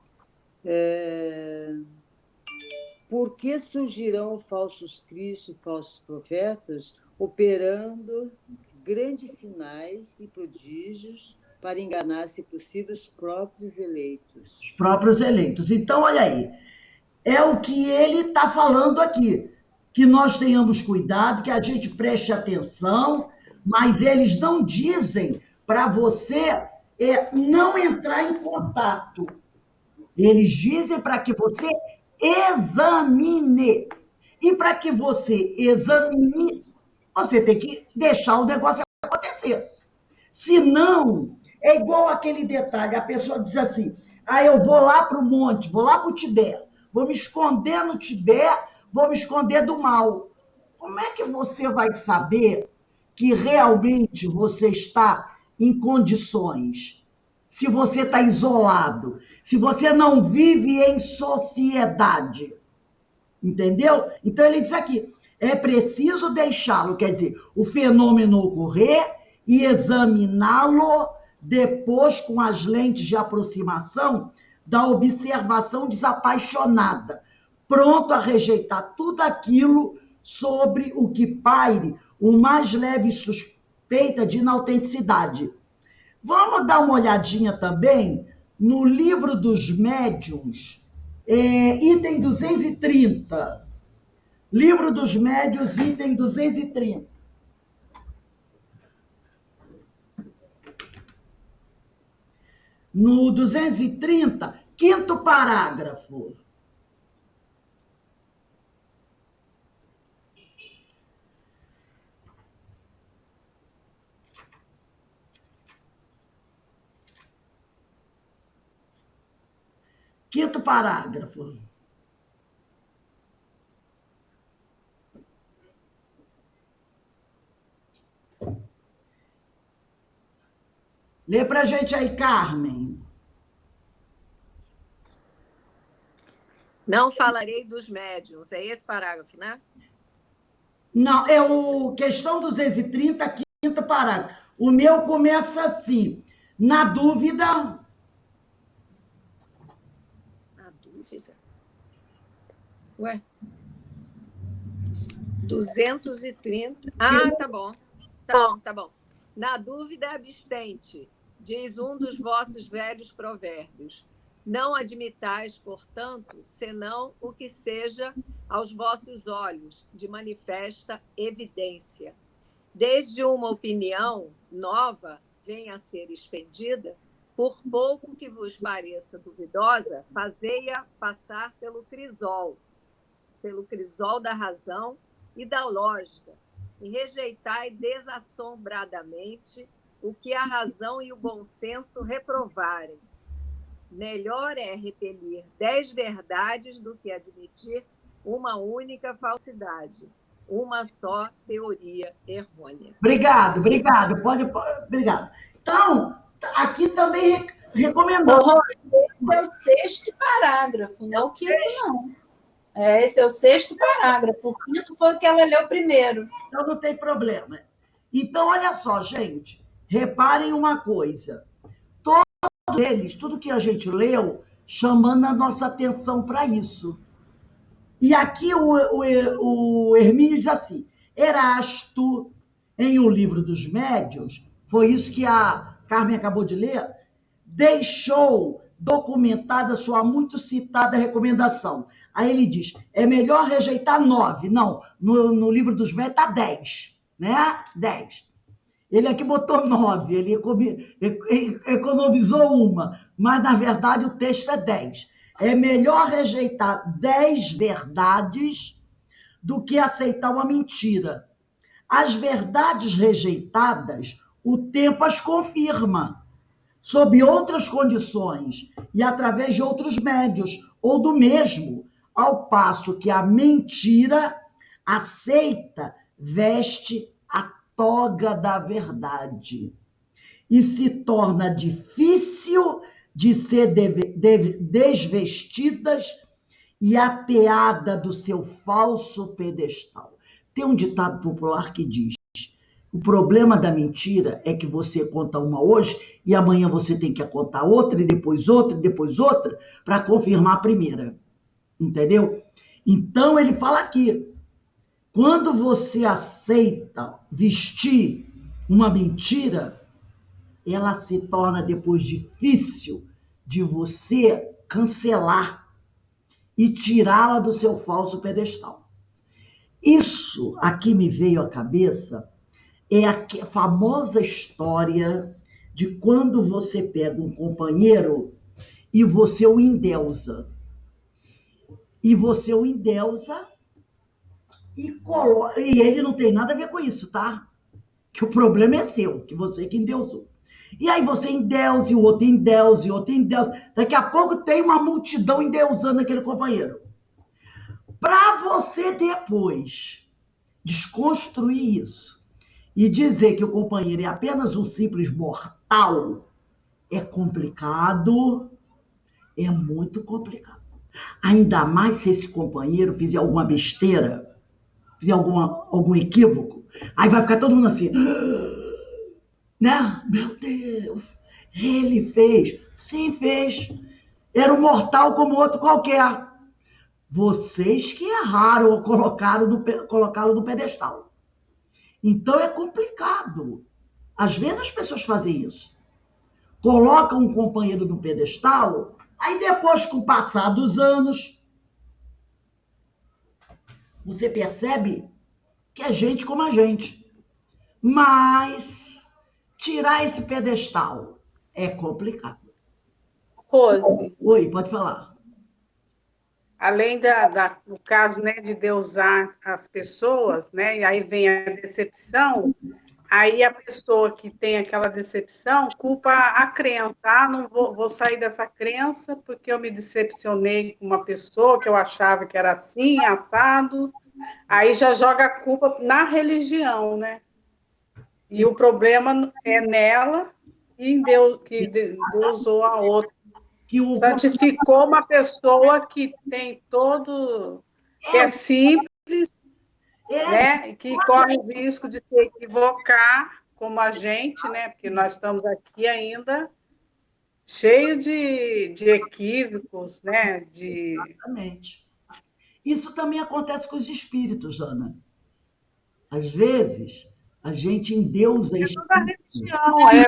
Por que surgirão falsos cristos e falsos profetas, operando grandes sinais e prodígios para enganar, se possível, os próprios eleitos? Os próprios eleitos. Então, olha aí. É o que ele está falando aqui. Que nós tenhamos cuidado, que a gente preste atenção, mas eles não dizem para você não entrar em contato. Eles dizem para que você examine. E para que você examine, você tem que deixar o negócio acontecer. Se não, é igual aquele detalhe, a pessoa diz assim, eu vou lá para o monte, vou lá para o Tibete, vou me esconder no Tibete, vou me esconder do mal. Como é que você vai saber que realmente você está em condições? Se você está isolado, se você não vive em sociedade. Entendeu? Então ele diz aqui, é preciso deixá-lo, quer dizer, o fenômeno ocorrer e examiná-lo depois com as lentes de aproximação da observação desapaixonada, pronto a rejeitar tudo aquilo sobre o que paire o mais leve suspeita de inautenticidade. Vamos dar uma olhadinha também no livro dos médiuns, item 230. Livro dos Médiuns, item 230. No 230, quinto parágrafo. Quinto parágrafo. Lê para a gente aí, Carmen. Não falarei dos médiuns. É esse parágrafo, né? Não, é o questão 230, quinto parágrafo. O meu começa assim. Na dúvida, Na dúvida. Ué? 230. Ah, tá bom. Tá bom. Na dúvida, abstente, diz um dos vossos velhos provérbios. Não admitais, portanto, senão o que seja aos vossos olhos de manifesta evidência. Desde uma opinião nova venha a ser expedida, por pouco que vos pareça duvidosa, fazei-a passar pelo crisol da razão e da lógica, e rejeitai desassombradamente o que a razão e o bom senso reprovarem. Melhor é repelir 10 verdades do que admitir uma única falsidade, uma só teoria errônea. obrigado. Obrigado. Então, aqui também recomendamos. Esse é o 6º parágrafo, não é o 5º, não. Esse é o 6º parágrafo. O 5º foi o que ela leu primeiro. Então, não tem problema. Então, olha só, gente. Reparem uma coisa. Todos eles, tudo que a gente leu, chamando a nossa atenção para isso. E aqui o Hermínio diz assim: Erasto, em O Livro dos Médiuns, foi isso que a Carmen acabou de ler, deixou documentada sua muito citada recomendação. Aí ele diz: é melhor rejeitar 9. Não, no Livro dos Médiuns está 10, né? 10. Ele aqui botou 9, ele economizou uma, mas na verdade o texto é 10. É melhor rejeitar 10 verdades do que aceitar uma mentira. As verdades rejeitadas, o tempo as confirma, sob outras condições e através de outros médios, ou do mesmo, ao passo que a mentira aceita, veste a toga da verdade e se torna difícil de ser desvestidas e apeada do seu falso pedestal. Tem um ditado popular que diz: o problema da mentira é que você conta uma hoje e amanhã você tem que contar outra, e depois outra, e depois outra, para confirmar a primeira. Entendeu? Então, ele fala aqui: quando você aceita vestir uma mentira, ela se torna depois difícil de você cancelar e tirá-la do seu falso pedestal. Isso aqui me veio à cabeça, é a famosa história de quando você pega um companheiro e você o endeusa. E você o endeusa e ele não tem nada a ver com isso, tá? Que o problema é seu, que você que endeusou. E aí você endeusa, e o outro endeusa, e o outro endeusa. Daqui a pouco tem uma multidão endeusando aquele companheiro. Para você depois desconstruir isso e dizer que o companheiro é apenas um simples mortal, é complicado, é muito complicado. Ainda mais se esse companheiro fizer alguma besteira, fizer algum equívoco, aí vai ficar todo mundo assim, né? Meu Deus, ele fez. Sim, fez. Era um mortal como outro qualquer. Vocês que erraram ou colocá-lo no pedestal. Então é complicado. Às vezes as pessoas fazem isso. Colocam um companheiro no pedestal, aí depois, com o passar dos anos, você percebe que é gente como a gente. Mas tirar esse pedestal é complicado. Rose. Oi, pode falar. Além do caso, né, de deusar as pessoas, né, e aí vem a decepção, aí a pessoa que tem aquela decepção culpa a crença. Ah, não vou sair dessa crença porque eu me decepcionei com uma pessoa que eu achava que era assim, assado. Aí já joga a culpa na religião, né? E o problema é nela e em Deus, que deusou a outra. Santificou uma pessoa que tem todo... que é simples, né? E que corre o risco de se equivocar como a gente, né? Porque nós estamos aqui ainda cheio de equívocos, né? Exatamente. Isso também acontece com os espíritos, Ana. Às vezes, a gente endeusa espíritos.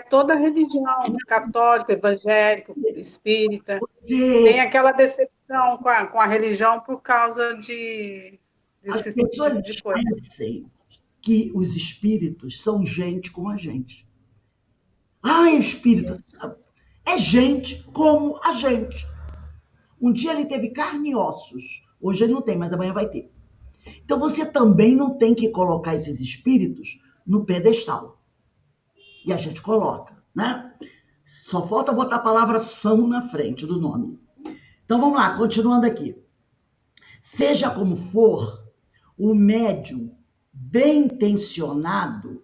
Toda religião, católica, evangélica, espírita, tem Você, aquela decepção com a religião por causa as desse pessoas tipo de coisa. esquecem que os espíritos são gente como a gente. Ah, é espírito. É gente como a gente. Um dia ele teve carne e ossos. Hoje ele não tem, mas amanhã vai ter. Então você também não tem que colocar esses espíritos no pedestal. E a gente coloca, né? Só falta botar a palavra são na frente do nome. Então vamos lá, continuando aqui. Seja como for, o médium bem intencionado,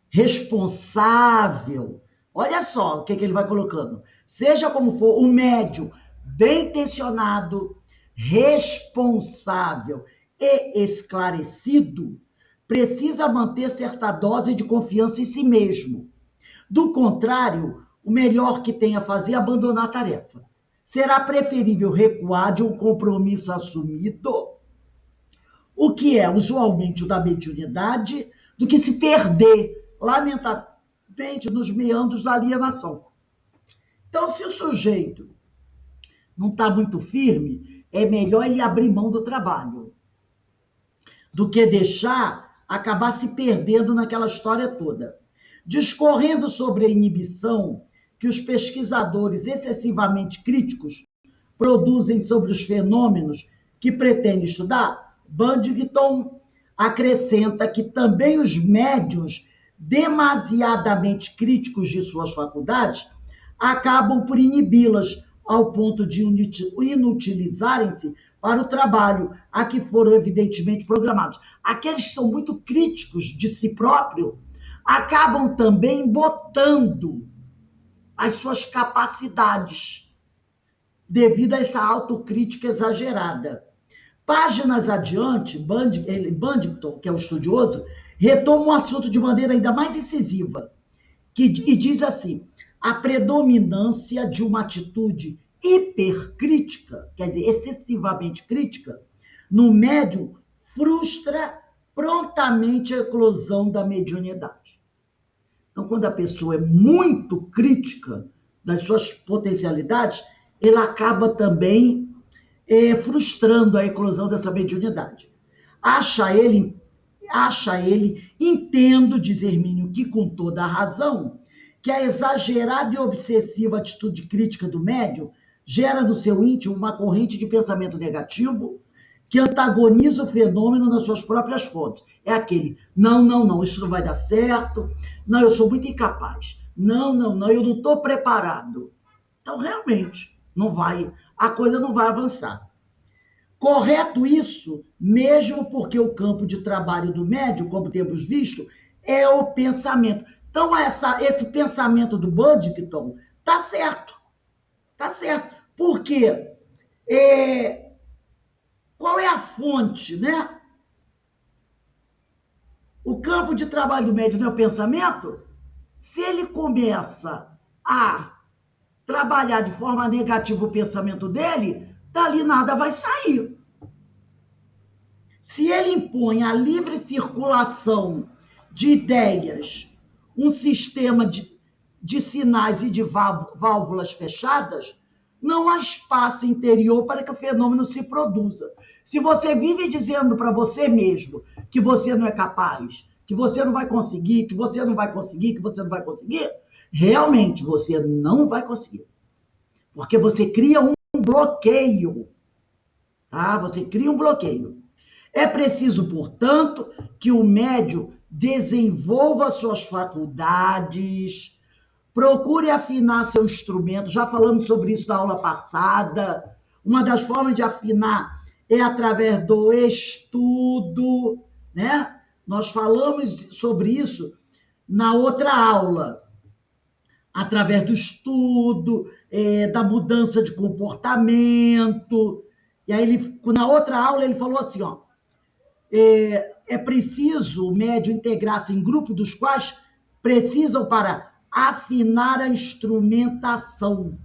responsável, olha só o que ele vai colocando. Seja como for, o médium bem intencionado, responsável e esclarecido precisa manter certa dose de confiança em si mesmo. Do contrário, o melhor que tem a fazer é abandonar a tarefa. Será preferível recuar de um compromisso assumido, o que é usualmente o da mediunidade, do que se perder, lamentavelmente, nos meandros da alienação. Então, se o sujeito não está muito firme, é melhor ele abrir mão do trabalho, do que deixar acabar se perdendo naquela história toda. Discorrendo sobre a inibição que os pesquisadores excessivamente críticos produzem sobre os fenômenos que pretendem estudar, Buntington acrescenta que também os médiuns demasiadamente críticos de suas faculdades acabam por inibi-las ao ponto de inutilizarem-se para o trabalho a que foram evidentemente programados. Aqueles que são muito críticos de si próprio acabam também botando as suas capacidades devido a essa autocrítica exagerada. Páginas adiante, Buntington, que é o estudioso, retoma o assunto de maneira ainda mais incisiva, e diz assim: a predominância de uma atitude hipercrítica, quer dizer, excessivamente crítica, no médium, frustra prontamente a eclosão da mediunidade. Então, quando a pessoa é muito crítica das suas potencialidades, ela acaba também frustrando a eclosão dessa mediunidade. Acha ele, entendo, diz Hermínio, que com toda a razão, que a exagerada e obsessiva atitude crítica do médium gera no seu íntimo uma corrente de pensamento negativo que antagoniza o fenômeno nas suas próprias fontes. É aquele, não, isso não vai dar certo, não, eu sou muito incapaz, não, eu não estou preparado. Então, realmente, a coisa não vai avançar. Correto isso, mesmo porque o campo de trabalho do médium, como temos visto, é o pensamento. Então, esse pensamento do Buntington está certo. Porque qual é a fonte, né? O campo de trabalho do médium não é o pensamento? Se ele começa a trabalhar de forma negativa o pensamento dele, dali nada vai sair. Se ele impõe a livre circulação de ideias, um sistema de sinais e de válvulas fechadas, não há espaço interior para que o fenômeno se produza. Se você vive dizendo para você mesmo que você não é capaz, que você não vai conseguir, realmente você não vai conseguir. Porque você cria um bloqueio. Tá? Você cria um bloqueio. É preciso, portanto, que o médium desenvolva suas faculdades, procure afinar seu instrumento. Já falamos sobre isso na aula passada. Uma das formas de afinar é através do estudo, né? Nós falamos sobre isso na outra aula. Através do estudo, da mudança de comportamento. E aí, na outra aula, ele falou assim, ó, é preciso o médium integrar-se em grupo dos quais precisam para afinar a instrumentação.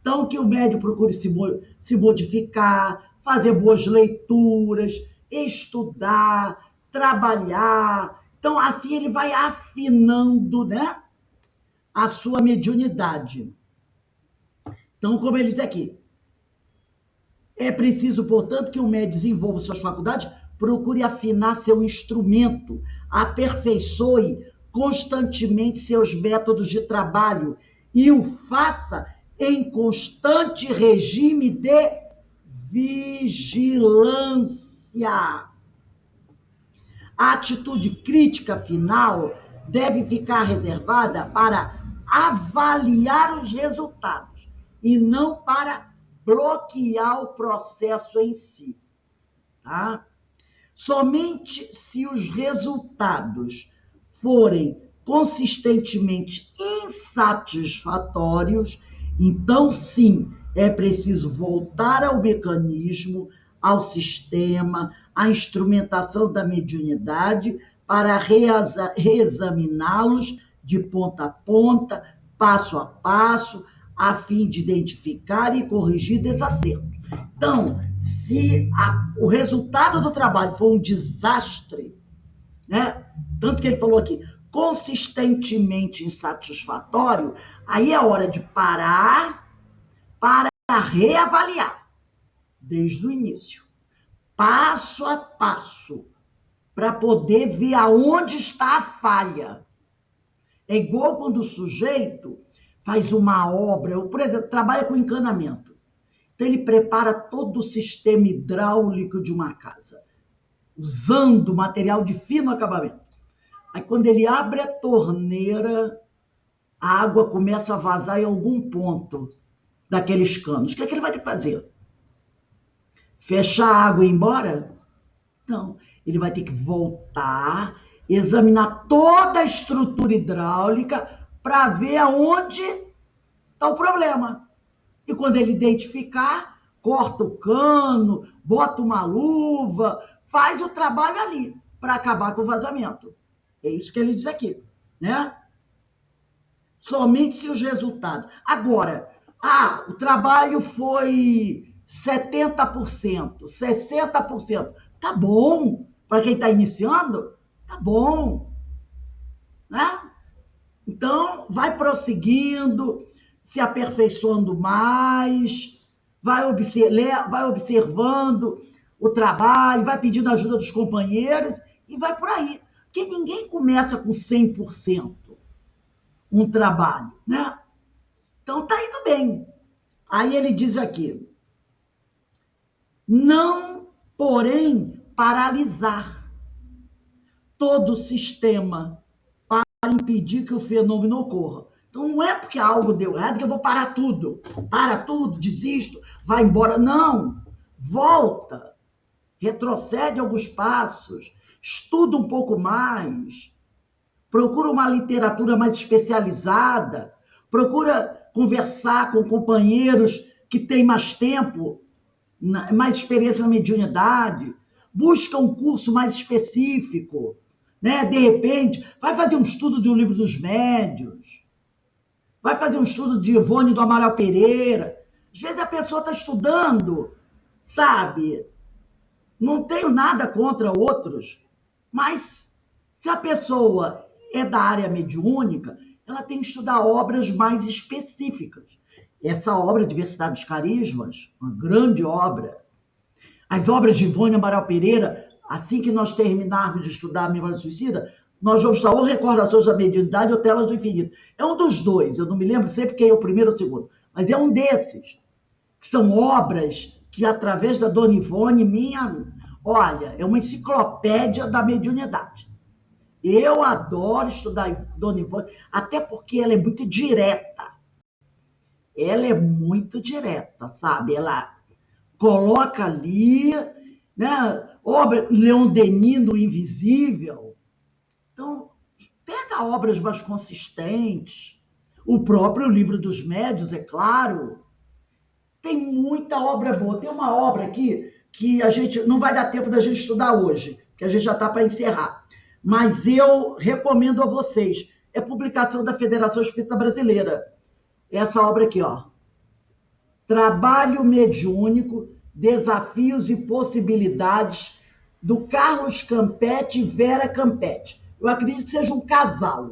Então, que o médium procure se modificar, fazer boas leituras, estudar, trabalhar. Então, assim ele vai afinando, né, a sua mediunidade. Então, como ele diz aqui, é preciso, portanto, que o médium desenvolva suas faculdades, procure afinar seu instrumento, aperfeiçoe constantemente seus métodos de trabalho e o faça em constante regime de vigilância. A atitude crítica final deve ficar reservada para avaliar os resultados e não para bloquear o processo em si. Tá? Somente se os resultados forem consistentemente insatisfatórios, então sim, é preciso voltar ao mecanismo, ao sistema, à instrumentação da mediunidade para reexaminá-los de ponta a ponta, passo a passo, a fim de identificar e corrigir desacertos. Então, se o resultado do trabalho for um desastre, né? Tanto que ele falou aqui, consistentemente insatisfatório, aí é hora de parar para reavaliar desde o início, passo a passo, para poder ver aonde está a falha. É igual quando o sujeito faz uma obra, por exemplo, trabalha com encanamento. Então, ele prepara todo o sistema hidráulico de uma casa, usando material de fino acabamento. Aí, quando ele abre a torneira, a água começa a vazar em algum ponto daqueles canos. O que é que ele vai ter que fazer? Fechar a água e ir embora? Não. Ele vai ter que voltar, examinar toda a estrutura hidráulica para ver aonde está o problema. E quando ele identificar, corta o cano, bota uma luva, faz o trabalho ali para acabar com o vazamento. É isso que ele diz aqui, né? Somente se os resultados. Agora, o trabalho foi 70%, 60%. Tá bom. Para quem está iniciando, tá bom. Né? Então, vai prosseguindo, se aperfeiçoando mais, vai observando o trabalho, vai pedindo ajuda dos companheiros e vai por aí. Porque ninguém começa com 100% um trabalho, né? Então, tá indo bem. Aí ele diz aqui, não, porém, paralisar todo o sistema para impedir que o fenômeno ocorra. Então, não é porque algo deu errado que eu vou parar tudo. Para tudo, desisto, vai embora. Não, volta, retrocede alguns passos, estuda um pouco mais, procura uma literatura mais especializada, procura conversar com companheiros que têm mais tempo, mais experiência na mediunidade, busca um curso mais específico, né? De repente, vai fazer um estudo de um livro dos médiuns, vai fazer um estudo de Ivone do Amaral Pereira. Às vezes a pessoa está estudando, sabe? Não tenho nada contra outros, mas se a pessoa é da área mediúnica, ela tem que estudar obras mais específicas. Essa obra, Diversidade dos Carismas, uma grande obra. As obras de Ivone Amaral Pereira, assim que nós terminarmos de estudar a Memória Suicida, nós vamos estar ou Recordações da Mediunidade ou Telas do Infinito. É um dos dois, eu não me lembro sempre quem é o primeiro ou o segundo, mas é um desses, que são obras que, através da Dona Ivone, olha, é uma enciclopédia da mediunidade. Eu adoro estudar Dona Ivone, até porque ela é muito direta. Ela é muito direta, sabe? Ela coloca ali, né? Obra Leon Denis no Invisível. Então, pega obras mais consistentes. O próprio Livro dos Médiuns, é claro. Tem muita obra boa. Tem uma obra aqui que a gente não vai dar tempo da gente estudar hoje, porque a gente já está para encerrar. Mas eu recomendo a vocês é publicação da Federação Espírita Brasileira. Essa obra aqui, ó. Trabalho Mediúnico, Desafios e Possibilidades, do Carlos Campetti e Vera Campetti. Eu acredito que seja um casal,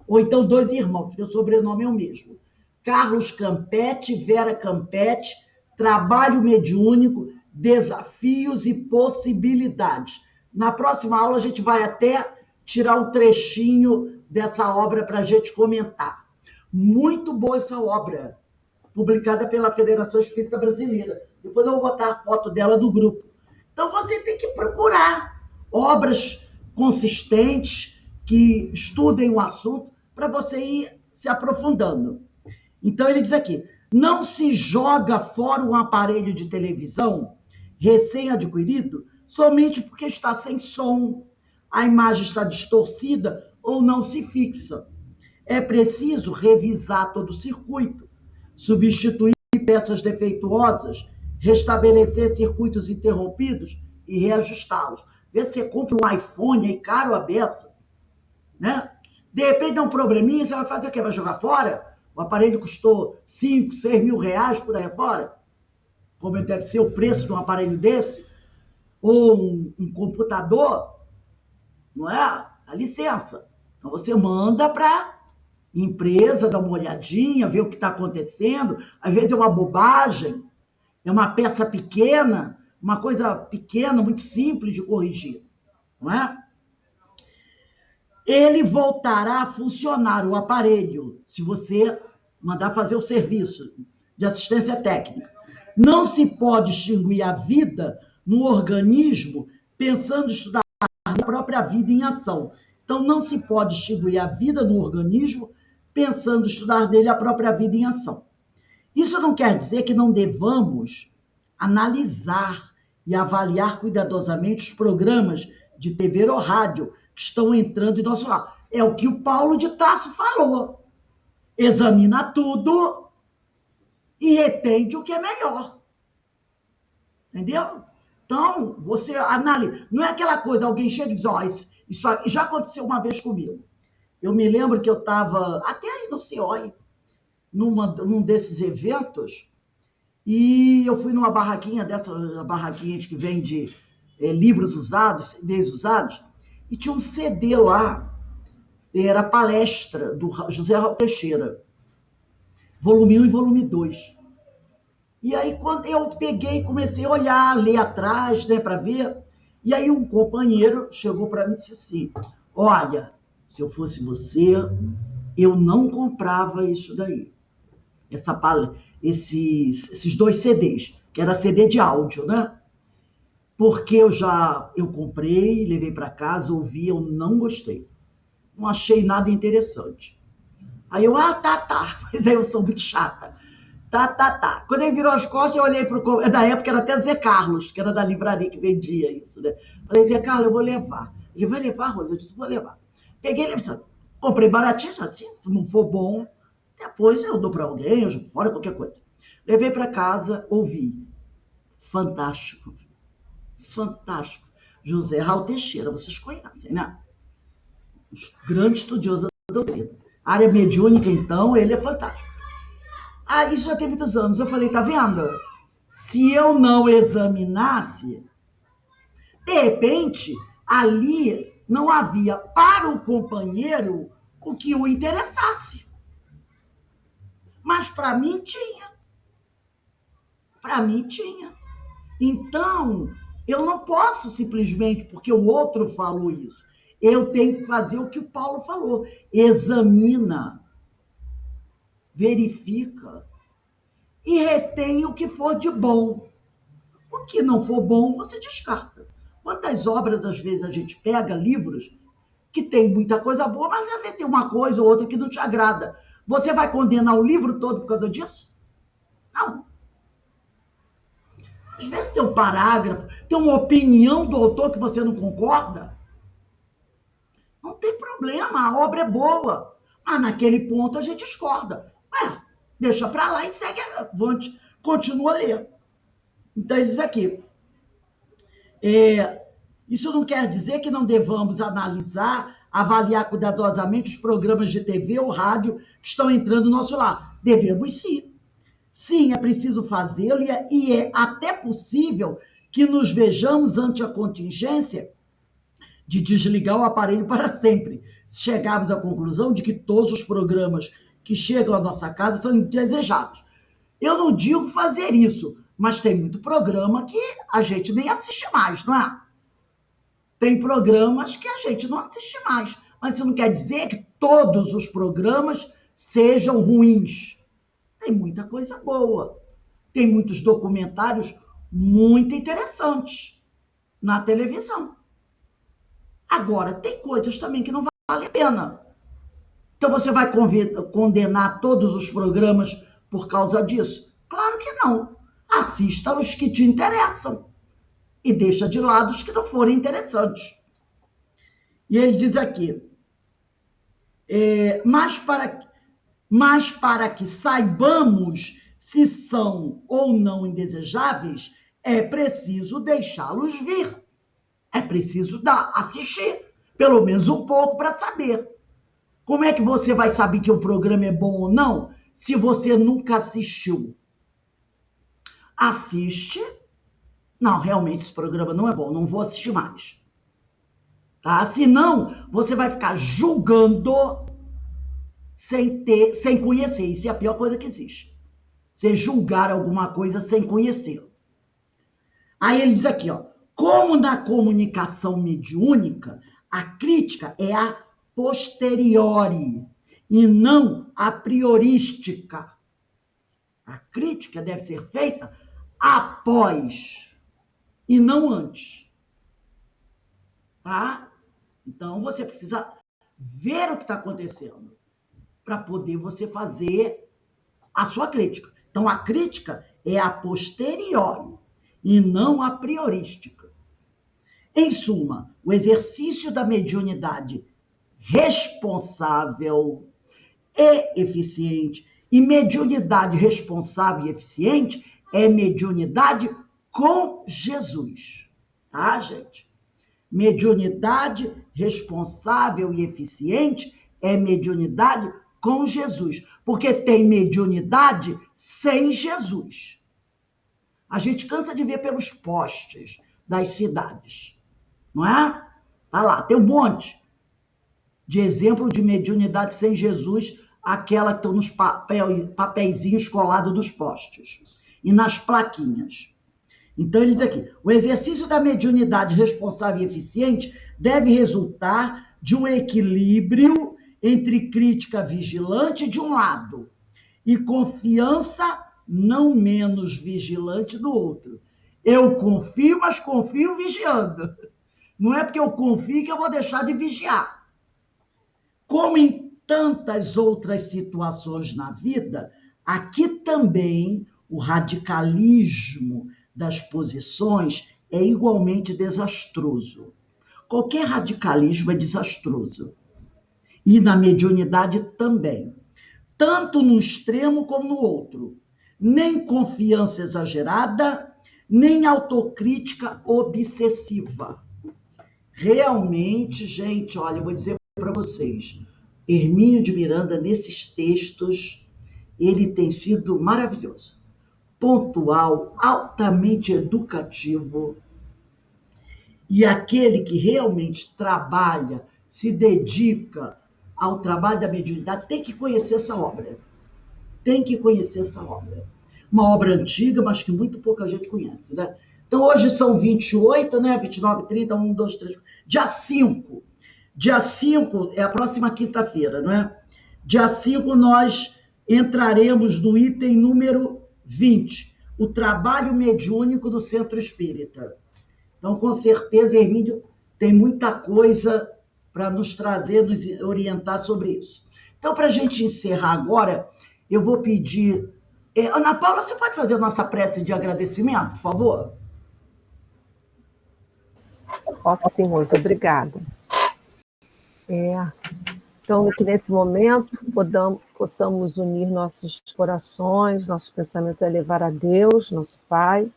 ou então dois irmãos, porque o sobrenome é o mesmo. Carlos Campetti, Vera Campetti, Trabalho Mediúnico, Desafios e Possibilidades. Na próxima aula, a gente vai até tirar um trechinho dessa obra para a gente comentar. Muito boa essa obra, publicada pela Federação Espírita Brasileira. Depois eu vou botar a foto dela do grupo. Então, você tem que procurar obras consistentes, que estudem o assunto, para você ir se aprofundando. Então, ele diz aqui, não se joga fora um aparelho de televisão recém-adquirido somente porque está sem som, a imagem está distorcida ou não se fixa. É preciso revisar todo o circuito, substituir peças defeituosas, restabelecer circuitos interrompidos e reajustá-los. Vê se você compra um iPhone aí caro a beça, né? De repente dá um probleminha, você vai fazer o quê? Vai jogar fora? O aparelho custou 5, 6 mil reais por aí fora? Como deve ser o preço de um aparelho desse? Ou um computador? Não é? Dá licença. Então você manda para empresa, dar uma olhadinha, ver o que está acontecendo. Às vezes é uma bobagem, é uma peça pequena, uma coisa pequena, muito simples de corrigir, não é? Ele voltará a funcionar, o aparelho, se você mandar fazer o serviço de assistência técnica. Não se pode extinguir a vida no organismo pensando em estudar a própria vida em ação. Então, não se pode extinguir a vida no organismo pensando em estudar dele a própria vida em ação. Isso não quer dizer que não devamos analisar e avaliar cuidadosamente os programas de TV ou rádio que estão entrando em nosso lar. É o que o Paulo de Tarso falou. Examina tudo e retende o que é melhor. Entendeu? Então, você analisa. Não é aquela coisa, alguém chega e diz, ó, isso já aconteceu uma vez comigo. Eu me lembro que eu estava até aí no CIOI, num desses eventos, e eu fui numa barraquinha dessas barraquinhas que vende livros usados, CDs usados, e tinha um CD lá, era palestra do José Raul Teixeira, volume 1 e volume 2. E aí, quando eu peguei e comecei a olhar, ler atrás, né, para ver, e aí um companheiro chegou para mim e disse assim, olha, se eu fosse você, eu não comprava isso daí. Esses 2 CDs, que era CD de áudio, né? Porque eu comprei, levei para casa, ouvi, eu não gostei. Não achei nada interessante. Aí eu, tá. Mas aí eu sou muito chata. Tá. Quando ele virou as costas, eu olhei para na época era até Zé Carlos, que era da livraria que vendia isso, né? Falei, Zé Carlos, eu vou levar. Ele vai levar, Rosa? Eu disse, vou levar. Peguei ele, comprei baratinho, assim, se não for bom, depois eu dou para alguém, eu jogo fora, qualquer coisa. Levei para casa, ouvi. Fantástico. José Raul Teixeira, vocês conhecem, né? Os grandes estudiosos da doutrina. A área mediúnica, então, ele é fantástico. Isso já tem muitos anos. Eu falei, tá vendo? Se eu não examinasse, de repente, ali não havia para o companheiro o que o interessasse. Mas para mim tinha. Então, eu não posso simplesmente, porque o outro falou isso. Eu tenho que fazer o que o Paulo falou. Examina, verifica e retém o que for de bom. O que não for bom, você descarta. Quantas obras, às vezes, a gente pega, livros, que tem muita coisa boa, mas às vezes tem uma coisa ou outra que não te agrada. Você vai condenar o livro todo por causa disso? Não. Às vezes tem um parágrafo, tem uma opinião do autor que você não concorda. Não tem problema, a obra é boa. Mas naquele ponto a gente discorda. Deixa para lá e segue avante. Continua a ler. Então ele diz aqui, isso não quer dizer que não devamos analisar avaliar cuidadosamente os programas de TV ou rádio que estão entrando no nosso lar. Devemos sim. Sim, é preciso fazê-lo e é até possível que nos vejamos ante a contingência de desligar o aparelho para sempre, se chegarmos à conclusão de que todos os programas que chegam à nossa casa são indesejados. Eu não digo fazer isso, mas tem muito programa que a gente nem assiste mais, não é? Tem programas que a gente não assiste mais, mas isso não quer dizer que todos os programas sejam ruins. Tem muita coisa boa. Tem muitos documentários muito interessantes na televisão. Agora, tem coisas também que não valem a pena. Então, você vai condenar todos os programas por causa disso? Claro que não. Assista os que te interessam e deixa de lado os que não forem interessantes. E ele diz aqui, mas para que saibamos se são ou não indesejáveis, é preciso deixá-los vir. É preciso assistir, pelo menos um pouco, para saber. Como é que você vai saber que o programa é bom ou não, se você nunca assistiu? Assiste. Não, realmente esse programa não é bom, não vou assistir mais. Tá? Senão, você vai ficar julgando sem conhecer. Isso é a pior coisa que existe. Você julgar alguma coisa sem conhecer. Aí ele diz aqui, ó, como na comunicação mediúnica, a crítica é a posteriori e não a priorística. A crítica deve ser feita após e não antes. Tá? Então, você precisa ver o que está acontecendo para poder você fazer a sua crítica. Então, a crítica é a posteriori e não a priorística. Em suma, o exercício da mediunidade responsável e eficiente, e mediunidade responsável e eficiente é mediunidade com Jesus. Tá, gente? Mediunidade responsável e eficiente é mediunidade com Jesus, porque tem mediunidade sem Jesus. A gente cansa de ver pelos postes das cidades, não é? Tá lá, tem um monte de exemplo de mediunidade sem Jesus, aquela que estão nos papeizinhos colados dos postes e nas plaquinhas. Então, ele diz aqui, o exercício da mediunidade responsável e eficiente deve resultar de um equilíbrio entre crítica vigilante de um lado e confiança não menos vigilante do outro. Eu confio, mas confio vigiando. Não é porque eu confio que eu vou deixar de vigiar. Como em tantas outras situações na vida, aqui também o radicalismo das posições é igualmente desastroso. Qualquer radicalismo é desastroso. E na mediunidade também. Tanto no extremo como no outro. Nem confiança exagerada, nem autocrítica obsessiva. Realmente, gente, olha, eu vou dizer para vocês, Hermínio de Miranda, nesses textos, ele tem sido maravilhoso. Pontual, altamente educativo, e aquele que realmente trabalha, se dedica ao trabalho da mediunidade, tem que conhecer essa obra. Tem que conhecer essa obra. Uma obra antiga, mas que muito pouca gente conhece, né? Então, hoje são 28, né? 29, 30, 1, 2, 3, dia 5. Dia 5 é a próxima quinta-feira, não é? Dia 5 nós entraremos no item número 20, o trabalho mediúnico do Centro Espírita. Então, com certeza, Hermínio tem muita coisa para nos trazer, nos orientar sobre isso. Então, para a gente encerrar agora, eu vou pedir... Ana Paula, você pode fazer a nossa prece de agradecimento, por favor? Posso sim, moça, obrigada. Então, que nesse momento possamos unir nossos corações, nossos pensamentos a elevar a Deus, nosso Pai,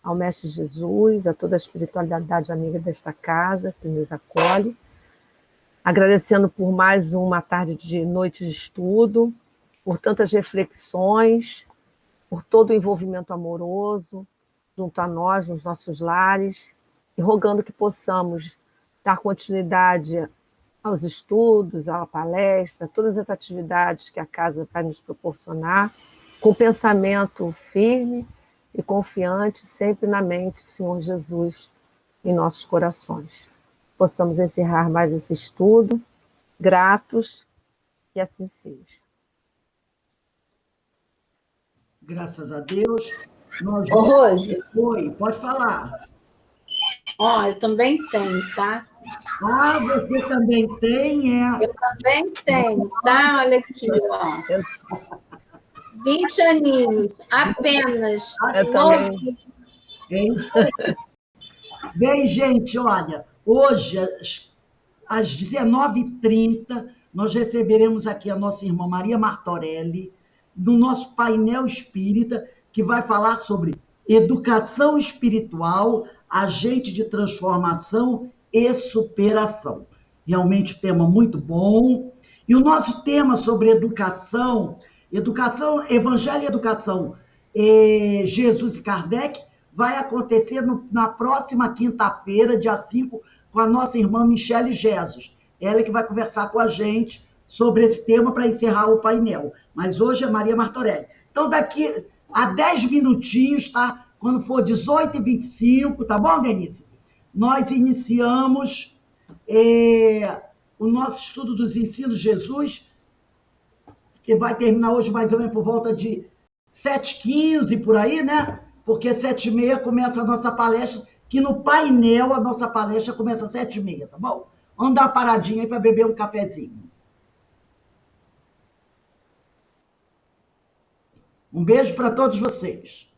ao Mestre Jesus, a toda a espiritualidade amiga desta casa, que nos acolhe, agradecendo por mais uma tarde de noite de estudo, por tantas reflexões, por todo o envolvimento amoroso junto a nós, nos nossos lares, e rogando que possamos dar continuidade aos estudos, à palestra, todas as atividades que a casa vai nos proporcionar, com pensamento firme e confiante, sempre na mente do Senhor Jesus em nossos corações. Possamos encerrar mais esse estudo, gratos, que assim seja. Graças a Deus. Nós Ô, Rose, Oi, pode falar. ó, eu também tenho, tá? Ah, você também tem, é. Eu também tenho, tá? Olha aqui, ó. 20 aninhos, apenas. Eu também. É isso. Bem, gente, olha, hoje, às 19h30, nós receberemos aqui a nossa irmã Maria Martorelli, no nosso painel espírita, que vai falar sobre educação espiritual, agente de transformação e superação. Realmente um tema muito bom. E o nosso tema sobre educação, evangelho e educação, Jesus e Kardec, vai acontecer na próxima quinta-feira, dia 5, com a nossa irmã Michele Jesus. Ela é que vai conversar com a gente sobre esse tema para encerrar o painel. Mas hoje é Maria Martorelli. Então, daqui a 10 minutinhos, tá? Quando for 18h25, tá bom, Denise? Nós iniciamos o nosso estudo dos ensinos de Jesus, que vai terminar hoje mais ou menos por volta de 7h15, por aí, né? Porque 7h30 começa a nossa palestra, que no painel a nossa palestra começa às 7h30, tá bom? Vamos dar uma paradinha aí para beber um cafezinho. Um beijo para todos vocês.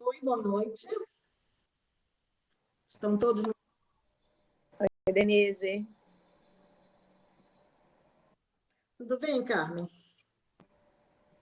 Oi, boa noite. Estão todos. Denise. Tudo bem, Carmen?